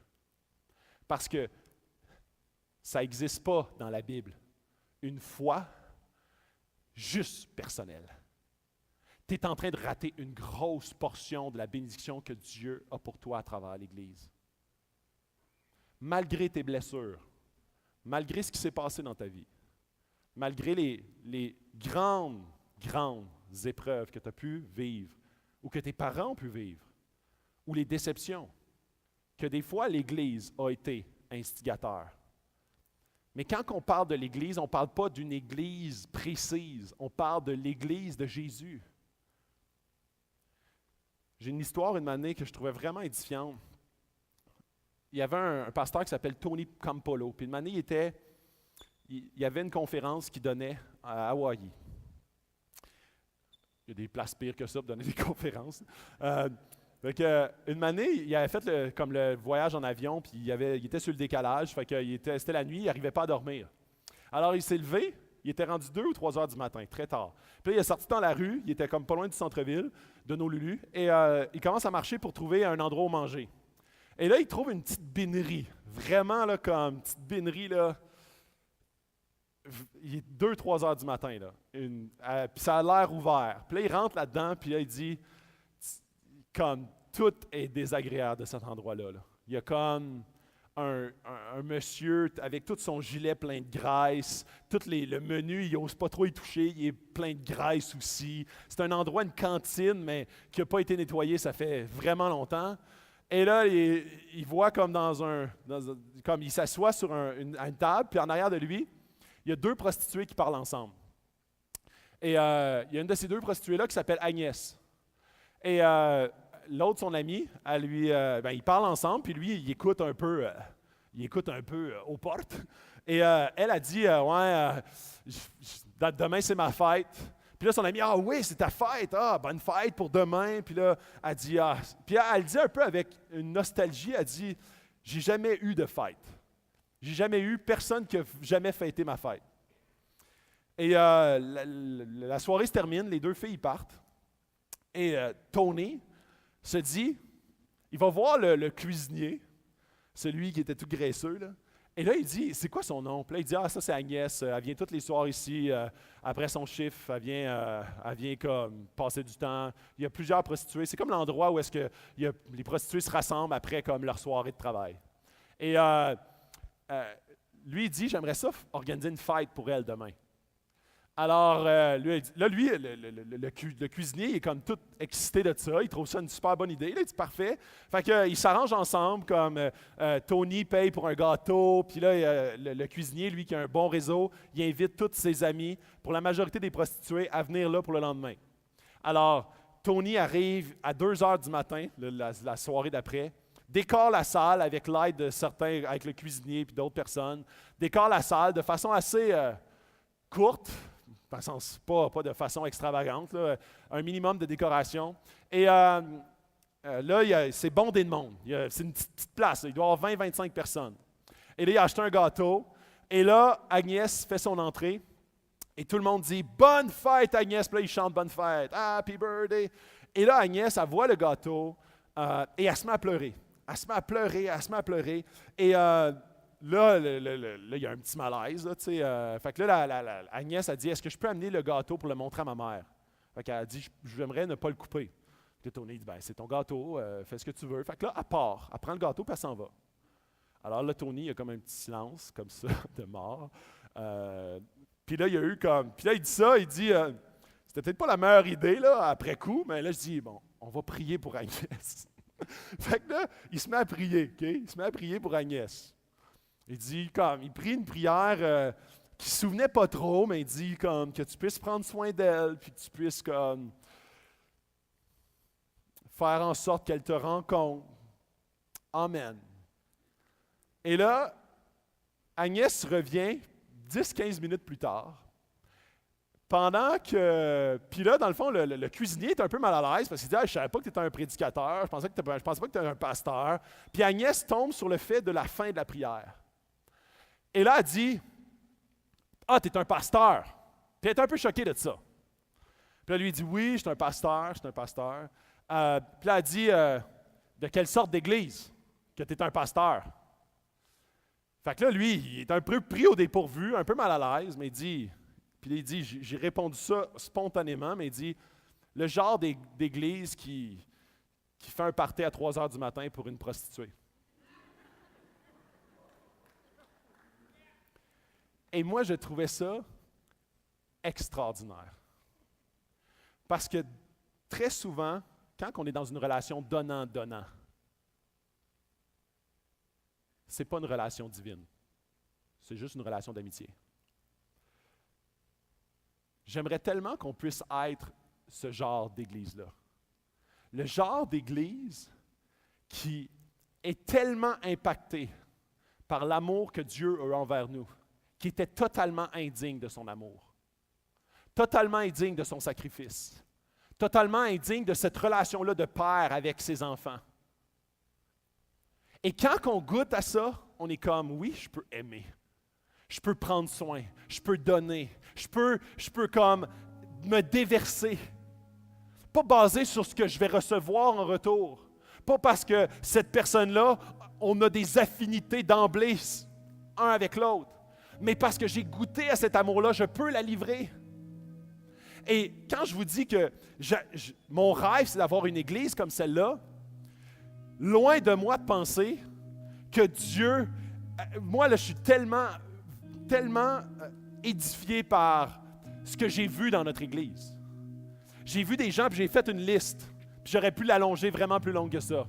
A: Parce que ça n'existe pas dans la Bible, une foi juste personnelle. tu es en train de rater une grosse portion de la bénédiction que Dieu a pour toi à travers l'Église. Malgré tes blessures, malgré ce qui s'est passé dans ta vie, malgré les grandes épreuves que tu as pu vivre, ou que tes parents ont pu vivre, ou les déceptions, que des fois l'Église a été instigateur. Mais quand on parle de l'Église, on ne parle pas d'une Église précise, on parle de l'Église de Jésus. J'ai une histoire une année que je trouvais vraiment édifiante. Il y avait un pasteur qui s'appelle Tony Campolo, puis une année, il y avait une conférence qu'il donnait à Hawaï. Il y a des places pires que ça pour donner des conférences. Une année, il avait fait comme le voyage en avion, puis il était sur le décalage, c'était la nuit, il n'arrivait pas à dormir. Alors il s'est levé, il était rendu 2 ou 3 heures du matin, très tard. Puis là, il est sorti dans la rue, il était comme pas loin du centre-ville de Honolulu, et il commence à marcher pour trouver un endroit où manger. Et là, il trouve une petite bénérie, vraiment là, comme une petite bénérie, là. Il est 2-3 heures du matin, là. Puis ça a l'air ouvert. Puis là, il rentre là-dedans, puis là, il dit, comme tout est désagréable de cet endroit-là. Là. Il y a comme un monsieur avec tout son gilet plein de graisse, le menu, il n'ose pas trop y toucher, il est plein de graisse aussi. C'est un endroit, une cantine, mais qui n'a pas été nettoyé, ça fait vraiment longtemps. Et là, il voit comme comme il s'assoit sur une table, puis en arrière de lui, il y a 2 prostituées qui parlent ensemble. Et il y a une de ces 2 prostituées-là qui s'appelle Agnès. Et l'autre, son ami, ils parlent ensemble, puis lui, il écoute un peu aux portes. Et elle a dit, demain, c'est ma fête. Puis là, son ami, ah oui, c'est ta fête, bonne fête pour demain. Puis là, elle dit, puis elle dit un peu avec une nostalgie, elle dit, j'ai jamais eu de fête. J'ai jamais eu personne qui a jamais fêté ma fête. Et la soirée se termine, les 2 filles partent. Et Tony se dit, il va voir le cuisinier, celui qui était tout graisseux, là. Et là, il dit, c'est quoi son nom? Puis là, il dit, ça c'est Agnès, elle vient tous les soirs ici, après son chiffre, elle vient comme passer du temps. Il y a plusieurs prostituées, c'est comme l'endroit où est-ce que les prostituées se rassemblent après comme leur soirée de travail. Et lui, il dit, j'aimerais ça organiser une fête pour elle demain. Alors, le cuisinier il est comme tout excité de ça. Il trouve ça une super bonne idée. Là, il dit parfait. Fait qu'ils s'arrangent ensemble, comme Tony paye pour un gâteau. Puis là, le cuisinier, lui, qui a un bon réseau, il invite tous ses amis, pour la majorité des prostituées, à venir là pour le lendemain. Alors, Tony arrive à 2 heures du matin, la soirée d'après, décore la salle avec l'aide de certains, avec le cuisinier et d'autres personnes, décore la salle de façon assez courte, pas de façon extravagante, là, un minimum de décoration. Et là, c'est bondé de monde. C'est une petite place. Il doit y avoir 20-25 personnes. Et là, il a acheté un gâteau. Et là, Agnès fait son entrée. Et tout le monde dit « Bonne fête, Agnès! » Puis là, il chante « Bonne fête! Happy birthday! » Et là, Agnès, elle voit le gâteau et elle se met à pleurer. Elle se met à pleurer. Et là, il y a un petit malaise. Là, fait que là, Agnès a dit, est-ce que je peux amener le gâteau pour le montrer à ma mère? Fait qu'elle a dit, j'aimerais ne pas le couper. Puis Tony dit, c'est ton gâteau, fais ce que tu veux. Fait que là, elle part, elle prend le gâteau puis elle s'en va. Alors là, Tony, il y a comme un petit silence, comme ça, de mort. Puis là, il y a eu comme, puis là, il dit ça, il dit, c'était peut-être pas la meilleure idée, là, après coup, mais là, je dis, bon, on va prier pour Agnès. Fait que là, il se met à prier, OK? Il se met à prier pour Agnès. Il dit il prie une prière qui ne se souvenait pas trop, mais il dit comme que tu puisses prendre soin d'elle, puis que tu puisses comme faire en sorte qu'elle te rencontre. Amen. Et là, Agnès revient 10-15 minutes plus tard. Pendant que. Puis là, dans le fond, le cuisinier est un peu mal à l'aise parce qu'il dit je ne savais pas que tu étais un prédicateur, je pensais pas que tu étais un pasteur. Puis Agnès tombe sur le fait de la fin de la prière. Et là, elle dit tu es un pasteur. Puis elle est un peu choquée de ça. Puis là, lui, il dit oui, je suis un pasteur. Puis là, elle dit de quelle sorte d'église que tu es un pasteur? Fait que là, lui, il est un peu pris au dépourvu, un peu mal à l'aise, mais il dit. Puis là, il dit, j'ai répondu ça spontanément, mais il dit, Le genre d'église qui fait un party à 3 heures du matin pour une prostituée. Et moi, je trouvais ça extraordinaire. Parce que très souvent, quand on est dans une relation donnant-donnant, ce n'est pas une relation divine. C'est juste une relation d'amitié. J'aimerais tellement qu'on puisse être ce genre d'église-là. Le genre d'église qui est tellement impacté par l'amour que Dieu a envers nous, qui était totalement indigne de son amour, totalement indigne de son sacrifice, totalement indigne de cette relation-là de père avec ses enfants. Et quand on goûte à ça, on est comme, oui, je peux aimer, je peux prendre soin, je peux donner, je peux comme me déverser. Pas basé sur ce que je vais recevoir en retour. Pas parce que cette personne-là, on a des affinités d'emblée, un avec l'autre. Mais parce que j'ai goûté à cet amour-là, je peux la livrer. Et quand je vous dis que mon rêve, c'est d'avoir une église comme celle-là, loin de moi de penser que Dieu... Moi, là, je suis tellement édifié par ce que j'ai vu dans notre église. J'ai vu des gens, puis j'ai fait une liste, puis j'aurais pu l'allonger vraiment plus longue que ça.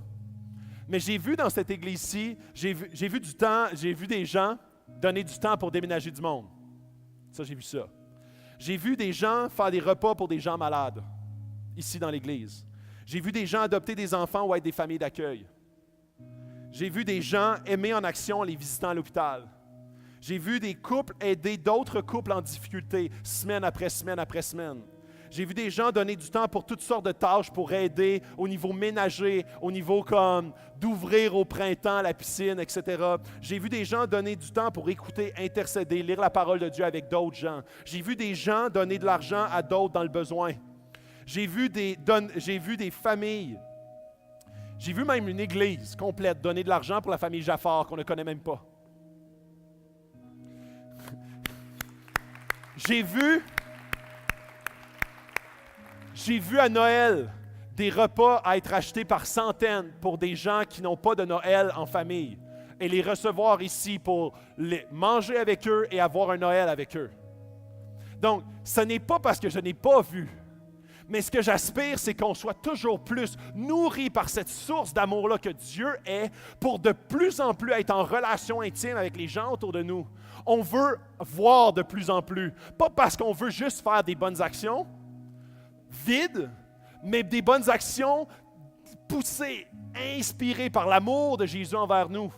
A: Mais j'ai vu dans cette église-ci, j'ai vu des gens donner du temps pour déménager du monde. Ça, j'ai vu ça. J'ai vu des gens faire des repas pour des gens malades, ici dans l'église. J'ai vu des gens adopter des enfants ou être des familles d'accueil. J'ai vu des gens aimer en action les visitants à l'hôpital. J'ai vu des couples aider d'autres couples en difficulté, semaine après semaine après semaine. J'ai vu des gens donner du temps pour toutes sortes de tâches pour aider au niveau ménager, au niveau comme d'ouvrir au printemps la piscine, etc. J'ai vu des gens donner du temps pour écouter, intercéder, lire la parole de Dieu avec d'autres gens. J'ai vu des gens donner de l'argent à d'autres dans le besoin. J'ai vu des familles. J'ai vu même une église complète donner de l'argent pour la famille Jaffard qu'on ne connaît même pas. J'ai vu à Noël des repas à être achetés par centaines pour des gens qui n'ont pas de Noël en famille et les recevoir ici pour les manger avec eux et avoir un Noël avec eux. Donc, ce n'est pas parce que je n'ai pas vu, mais ce que j'aspire, c'est qu'on soit toujours plus nourri par cette source d'amour-là que Dieu est pour de plus en plus être en relation intime avec les gens autour de nous. On veut voir de plus en plus, pas parce qu'on veut juste faire des bonnes actions, vides, mais des bonnes actions poussées, inspirées par l'amour de Jésus envers nous.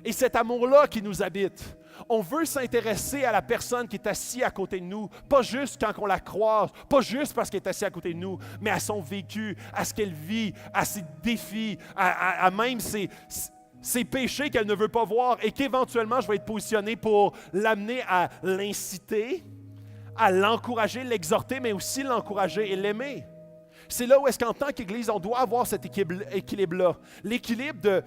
A: Et cet amour-là qui nous habite, on veut s'intéresser à la personne qui est assise à côté de nous, pas juste quand on la croise, pas juste parce qu'elle est assise à côté de nous, mais à son vécu, à ce qu'elle vit, à ses défis, à même ses péchés qu'elle ne veut pas voir et qu'éventuellement je vais être positionné pour l'amener à l'inciter, à l'encourager, l'exhorter, mais aussi l'encourager et l'aimer. C'est là où est-ce qu'en tant qu'Église, on doit avoir cet équilibre-là. L'équilibre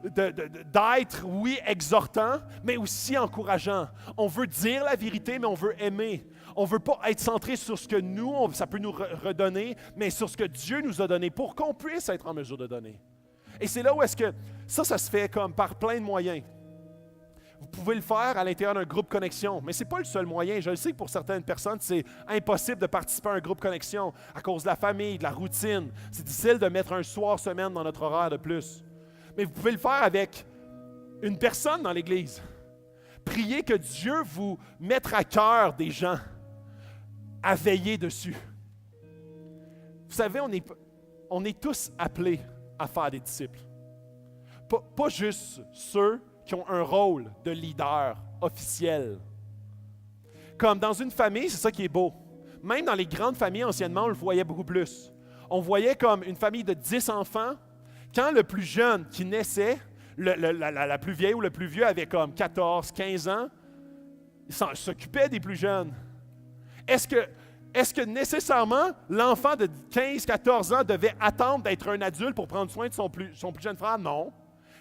A: d'être, oui, exhortant, mais aussi encourageant. On veut dire la vérité, mais on veut aimer. On ne veut pas être centré sur ce que nous, ça peut nous redonner, mais sur ce que Dieu nous a donné pour qu'on puisse être en mesure de donner. Et c'est là où est-ce que ça se fait comme par plein de moyens. Vous pouvez le faire à l'intérieur d'un groupe connexion, mais ce n'est pas le seul moyen. Je le sais que pour certaines personnes, c'est impossible de participer à un groupe connexion à cause de la famille, de la routine. C'est difficile de mettre un soir semaine dans notre horaire de plus. Mais vous pouvez le faire avec une personne dans l'Église. Priez que Dieu vous mette à cœur des gens à veiller dessus. Vous savez, on est tous appelés à faire des disciples. Pas juste ceux qui ont un rôle de leader officiel. Comme dans une famille, c'est ça qui est beau. Même dans les grandes familles, anciennement, on le voyait beaucoup plus. On voyait comme une famille de 10 enfants. Quand le plus jeune qui naissait, la plus vieille ou le plus vieux avait comme 14, 15 ans, il s'occupait des plus jeunes. Est-ce que nécessairement l'enfant de 15, 14 ans devait attendre d'être un adulte pour prendre soin de son plus jeune frère? Non.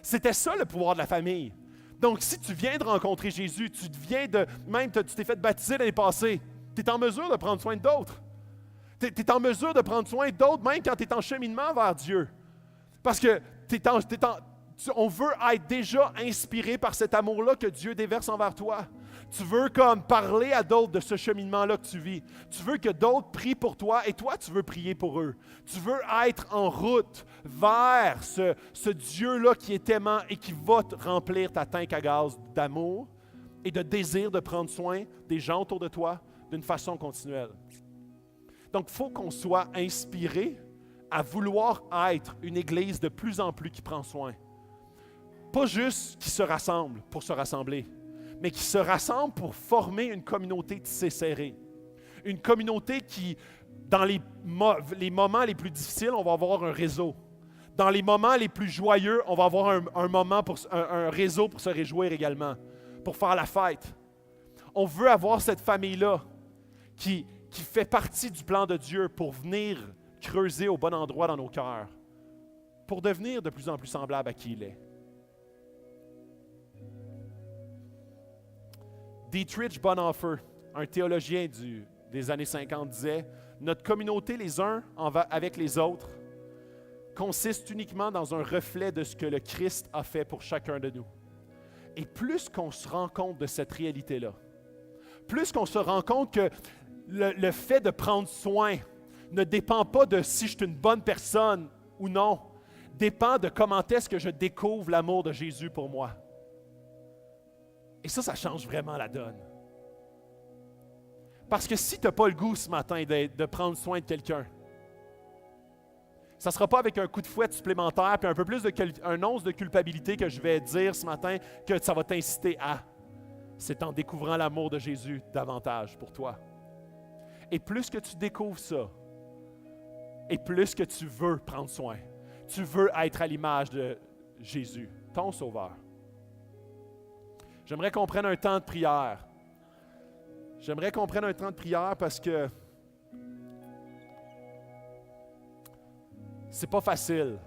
A: C'était ça le pouvoir de la famille. Donc, si tu viens de rencontrer Jésus, tu t'es fait baptiser l'année passée, tu es en mesure de prendre soin d'autres. Tu es en mesure de prendre soin d'autres, même quand tu es en cheminement vers Dieu. Parce que on veut être déjà inspiré par cet amour-là que Dieu déverse envers toi. Tu veux comme parler à d'autres de ce cheminement-là que tu vis. Tu veux que d'autres prient pour toi et toi, tu veux prier pour eux. Tu veux être en route vers ce Dieu-là qui est aimant et qui va te remplir ta tank à gaz d'amour et de désir de prendre soin des gens autour de toi d'une façon continuelle. Donc, il faut qu'on soit inspiré à vouloir être une Église de plus en plus qui prend soin. Pas juste qui se rassemble pour se rassembler, mais qui se rassemble pour former une communauté tissée serrée. Une communauté qui, dans les moments les plus difficiles, on va avoir un réseau. Dans les moments les plus joyeux, on va avoir un réseau pour se réjouir également, pour faire la fête. On veut avoir cette famille-là qui fait partie du plan de Dieu pour venir creuser au bon endroit dans nos cœurs, pour devenir de plus en plus semblable à qui il est. Dietrich Bonhoeffer, un théologien des années 50, disait « Notre communauté les uns avec les autres consiste uniquement dans un reflet de ce que le Christ a fait pour chacun de nous. » Et plus qu'on se rend compte de cette réalité-là, plus qu'on se rend compte que le fait de prendre soin ne dépend pas de si je suis une bonne personne ou non, dépend de comment est-ce que je découvre l'amour de Jésus pour moi. Et ça change vraiment la donne. Parce que si tu n'as pas le goût ce matin de prendre soin de quelqu'un, ça ne sera pas avec un coup de fouet supplémentaire puis un peu plus un once de culpabilité que je vais dire ce matin que ça va t'inciter à. C'est en découvrant l'amour de Jésus davantage pour toi. Et plus que tu découvres ça, et plus que tu veux prendre soin, tu veux être à l'image de Jésus, ton Sauveur. J'aimerais qu'on prenne un temps de prière. J'aimerais qu'on prenne un temps de prière parce que c'est pas facile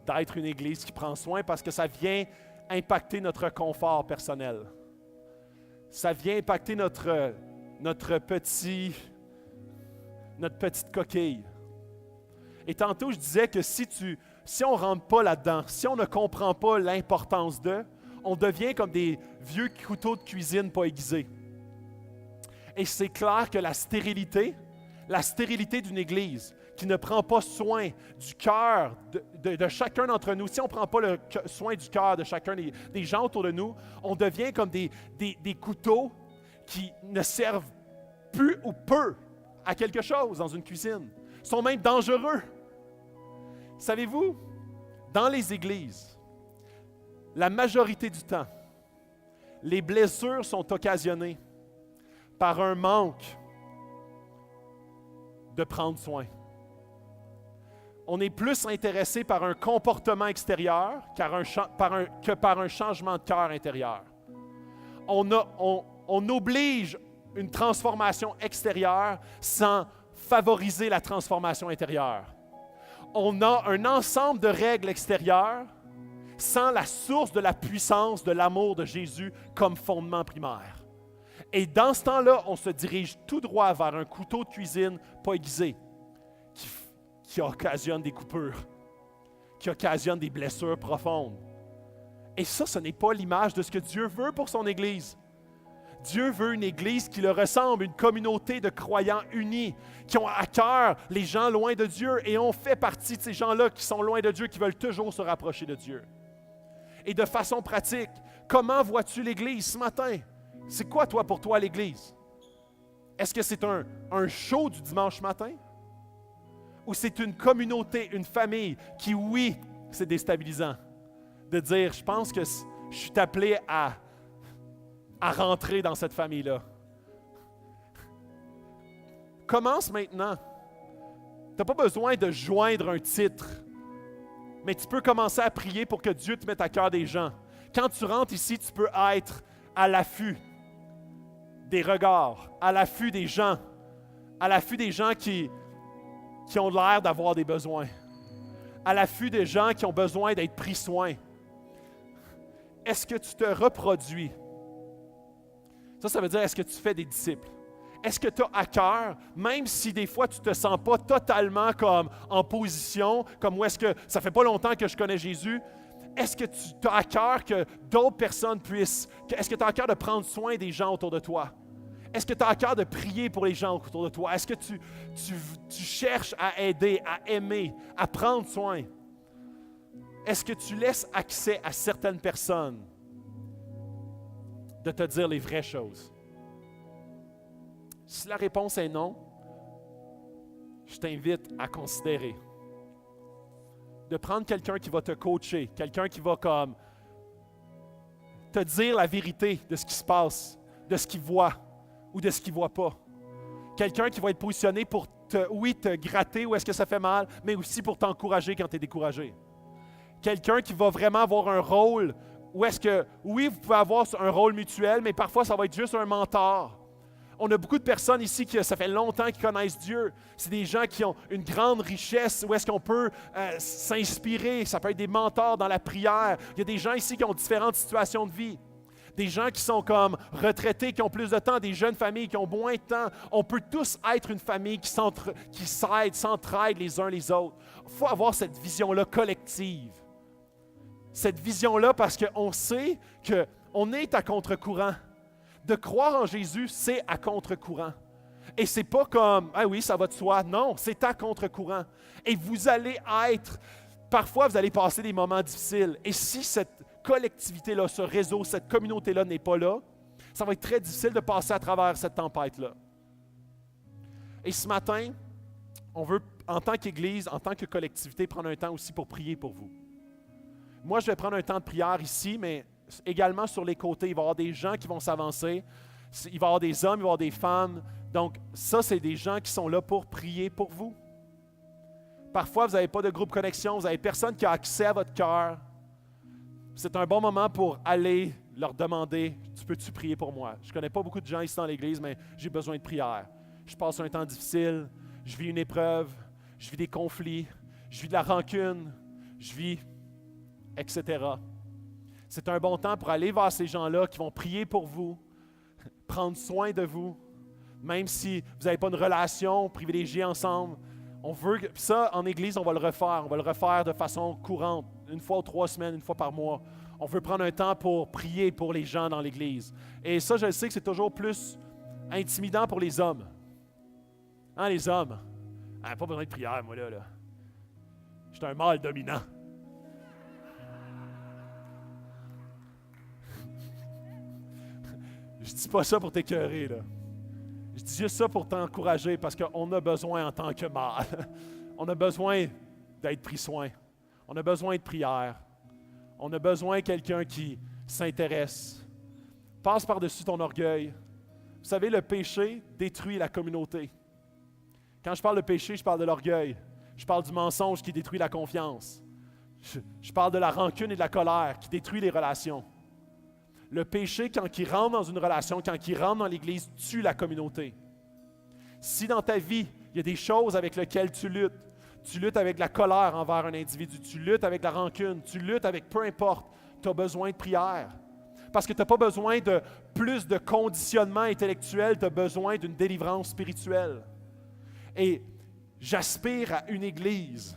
A: d'être une Église qui prend soin parce que ça vient impacter notre confort personnel. Ça vient impacter notre petite coquille. Et tantôt, je disais que si on ne rentre pas là-dedans, si on ne comprend pas l'importance d'eux, on devient comme des vieux couteaux de cuisine pas aiguisés. Et c'est clair que la stérilité d'une Église qui ne prend pas soin du cœur de chacun d'entre nous, si on ne prend pas soin du cœur de chacun des gens autour de nous, on devient comme des couteaux qui ne servent plus ou peu à quelque chose dans une cuisine. Ils sont même dangereux. Savez-vous, dans les églises, la majorité du temps, les blessures sont occasionnées par un manque de prendre soin. On est plus intéressé par un comportement extérieur que par un changement de cœur intérieur. On oblige une transformation extérieure sans favoriser la transformation intérieure. On a un ensemble de règles extérieures sans la source de la puissance de l'amour de Jésus comme fondement primaire. Et dans ce temps-là, on se dirige tout droit vers un couteau de cuisine pas aiguisé qui occasionne des coupures, qui occasionne des blessures profondes. Et ça, ce n'est pas l'image de ce que Dieu veut pour son Église. Dieu veut une Église qui le ressemble, une communauté de croyants unis, qui ont à cœur les gens loin de Dieu, et on fait partie de ces gens-là qui sont loin de Dieu, qui veulent toujours se rapprocher de Dieu. Et de façon pratique, comment vois-tu l'Église ce matin? C'est quoi, pour toi, l'Église? Est-ce que c'est un show du dimanche matin? Ou c'est une communauté, une famille qui, oui, c'est déstabilisant de dire, je pense que je suis appelé à rentrer dans cette famille-là. Commence maintenant. Tu n'as pas besoin de joindre un titre, mais tu peux commencer à prier pour que Dieu te mette à cœur des gens. Quand tu rentres ici, tu peux être à l'affût des regards, à l'affût des gens qui ont l'air d'avoir des besoins, à l'affût des gens qui ont besoin d'être pris soin. Est-ce que tu te reproduis? Ça veut dire, est-ce que tu fais des disciples? Est-ce que tu as à cœur, même si des fois tu ne te sens pas totalement comme en position, comme où est-ce que ça fait pas longtemps que je connais Jésus, est-ce que tu as à cœur que d'autres personnes puissent, est-ce que tu as à cœur de prendre soin des gens autour de toi? Est-ce que tu as à cœur de prier pour les gens autour de toi? Est-ce que tu cherches à aider, à aimer, à prendre soin? Est-ce que tu laisses accès à certaines personnes de te dire les vraies choses? Si la réponse est non, je t'invite à considérer de prendre quelqu'un qui va te coacher, quelqu'un qui va comme te dire la vérité de ce qui se passe, de ce qu'il voit ou de ce qu'il ne voit pas. Quelqu'un qui va être positionné pour te gratter où est-ce que ça fait mal, mais aussi pour t'encourager quand tu es découragé. Quelqu'un qui va vraiment avoir un rôle où est-ce que, oui, vous pouvez avoir un rôle mutuel, mais parfois ça va être juste un mentor. On a beaucoup de personnes ici qui, ça fait longtemps qu'ils connaissent Dieu. C'est des gens qui ont une grande richesse où est-ce qu'on peut s'inspirer. Ça peut être des mentors dans la prière. Il y a des gens ici qui ont différentes situations de vie. Des gens qui sont comme retraités, qui ont plus de temps, des jeunes familles qui ont moins de temps. On peut tous être une famille qui s'aide, s'entraide les uns les autres. Il faut avoir cette vision-là collective. Cette vision-là parce qu'on sait qu'on est à contre-courant. De croire en Jésus, c'est à contre-courant. Et c'est pas comme, ah oui, ça va de soi. Non, c'est à contre-courant. Et vous allez parfois vous allez passer des moments difficiles. Et si cette collectivité-là, ce réseau, cette communauté-là n'est pas là, ça va être très difficile de passer à travers cette tempête-là. Et ce matin, on veut, en tant qu'Église, en tant que collectivité, prendre un temps aussi pour prier pour vous. Moi, je vais prendre un temps de prière ici, mais également sur les côtés, il va y avoir des gens qui vont s'avancer. Il va y avoir des hommes, il va y avoir des femmes. Donc, ça, c'est des gens qui sont là pour prier pour vous. Parfois, vous n'avez pas de groupe connexion, vous n'avez personne qui a accès à votre cœur. C'est un bon moment pour aller leur demander, « Peux-tu prier pour moi? » Je ne connais pas beaucoup de gens ici dans l'Église, mais j'ai besoin de prière. Je passe un temps difficile, je vis une épreuve, je vis des conflits, je vis de la rancune, je vis, etc. C'est un bon temps pour aller vers ces gens-là qui vont prier pour vous, prendre soin de vous, même si vous n'avez pas une relation privilégiée ensemble. On veut ça, en Église, on va le refaire. On va le refaire de façon courante, une fois ou 3 semaines, une fois par mois. On veut prendre un temps pour prier pour les gens dans l'Église. Et ça, je sais que c'est toujours plus intimidant pour les hommes. Hein, les hommes? Ah, pas besoin de prière, moi, là. Je suis un mâle dominant. Je dis pas ça pour t'écœurer, là. Je dis juste ça pour t'encourager parce qu'on a besoin en tant que mâle. On a besoin d'être pris soin. On a besoin de prière. On a besoin de quelqu'un qui s'intéresse. Passe par-dessus ton orgueil. Vous savez, le péché détruit la communauté. Quand je parle de péché, je parle de l'orgueil. Je parle du mensonge qui détruit la confiance. Je parle de la rancune et de la colère qui détruit les relations. Le péché, quand il rentre dans une relation, quand il rentre dans l'Église, tue la communauté. Si dans ta vie, il y a des choses avec lesquelles tu luttes avec la colère envers un individu, tu luttes avec la rancune, tu luttes avec peu importe, tu as besoin de prière. Parce que tu n'as pas besoin de plus de conditionnement intellectuel, tu as besoin d'une délivrance spirituelle. Et j'aspire à une Église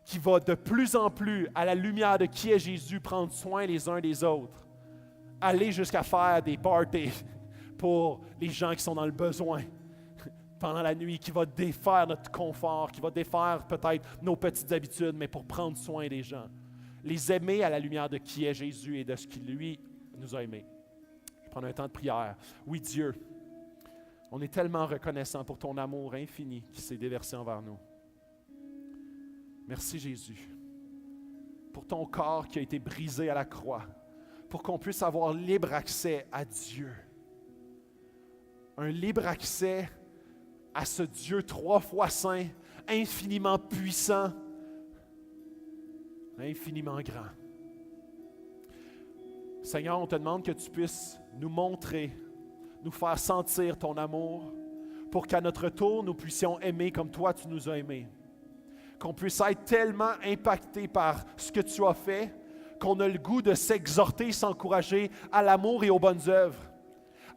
A: qui va de plus en plus, à la lumière de qui est Jésus, prendre soin les uns des autres. Aller jusqu'à faire des parties pour les gens qui sont dans le besoin pendant la nuit, qui va défaire notre confort, qui va défaire peut-être nos petites habitudes, mais pour prendre soin des gens. Les aimer à la lumière de qui est Jésus et de ce qu'il, lui, nous a aimés. Je vais prendre un temps de prière. Oui, Dieu, on est tellement reconnaissant pour ton amour infini qui s'est déversé envers nous. Merci, Jésus, pour ton corps qui a été brisé à la croix, pour qu'on puisse avoir libre accès à Dieu. Un libre accès à ce Dieu 3 fois saint, infiniment puissant, infiniment grand. Seigneur, on te demande que tu puisses nous montrer, nous faire sentir ton amour, pour qu'à notre tour, nous puissions aimer comme toi tu nous as aimés. Qu'on puisse être tellement impacté par ce que tu as fait, qu'on a le goût de s'exhorter, s'encourager à l'amour et aux bonnes œuvres,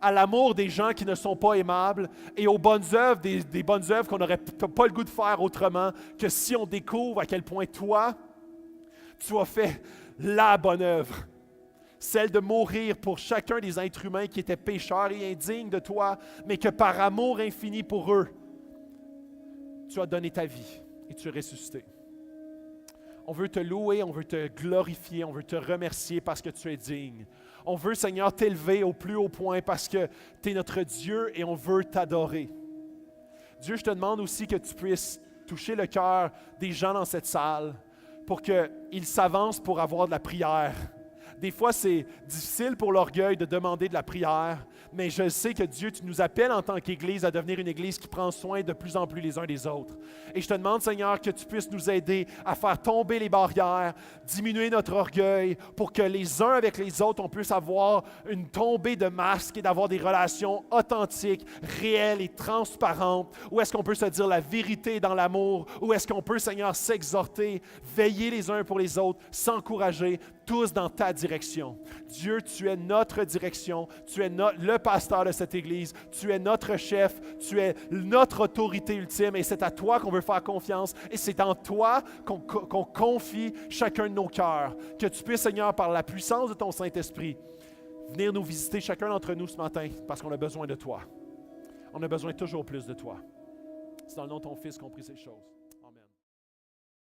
A: à l'amour des gens qui ne sont pas aimables et aux bonnes œuvres, des bonnes œuvres qu'on n'aurait pas le goût de faire autrement que si on découvre à quel point toi, tu as fait la bonne œuvre, celle de mourir pour chacun des êtres humains qui étaient pécheurs et indignes de toi, mais que par amour infini pour eux, tu as donné ta vie et tu es ressuscité. On veut te louer, on veut te glorifier, on veut te remercier parce que tu es digne. On veut, Seigneur, t'élever au plus haut point parce que tu es notre Dieu et on veut t'adorer. Dieu, je te demande aussi que tu puisses toucher le cœur des gens dans cette salle pour qu'ils s'avancent pour avoir de la prière. Des fois, c'est difficile pour l'orgueil de demander de la prière, mais je sais que Dieu, tu nous appelles en tant qu'Église à devenir une Église qui prend soin de plus en plus les uns des autres. Et je te demande, Seigneur, que tu puisses nous aider à faire tomber les barrières, diminuer notre orgueil, pour que les uns avec les autres, on puisse avoir une tombée de masques et d'avoir des relations authentiques, réelles et transparentes. Où est-ce qu'on peut se dire la vérité dans l'amour? Où est-ce qu'on peut, Seigneur, s'exhorter, veiller les uns pour les autres, s'encourager, tous dans ta direction. Dieu, tu es notre direction, tu es le pasteur de cette Église, tu es notre chef, tu es notre autorité ultime et c'est à toi qu'on veut faire confiance et c'est en toi qu'on confie chacun de nos cœurs. Que tu puisses, Seigneur, par la puissance de ton Saint-Esprit, venir nous visiter chacun d'entre nous ce matin parce qu'on a besoin de toi. On a besoin toujours plus de toi. C'est dans le nom de ton Fils qu'on prie ces choses.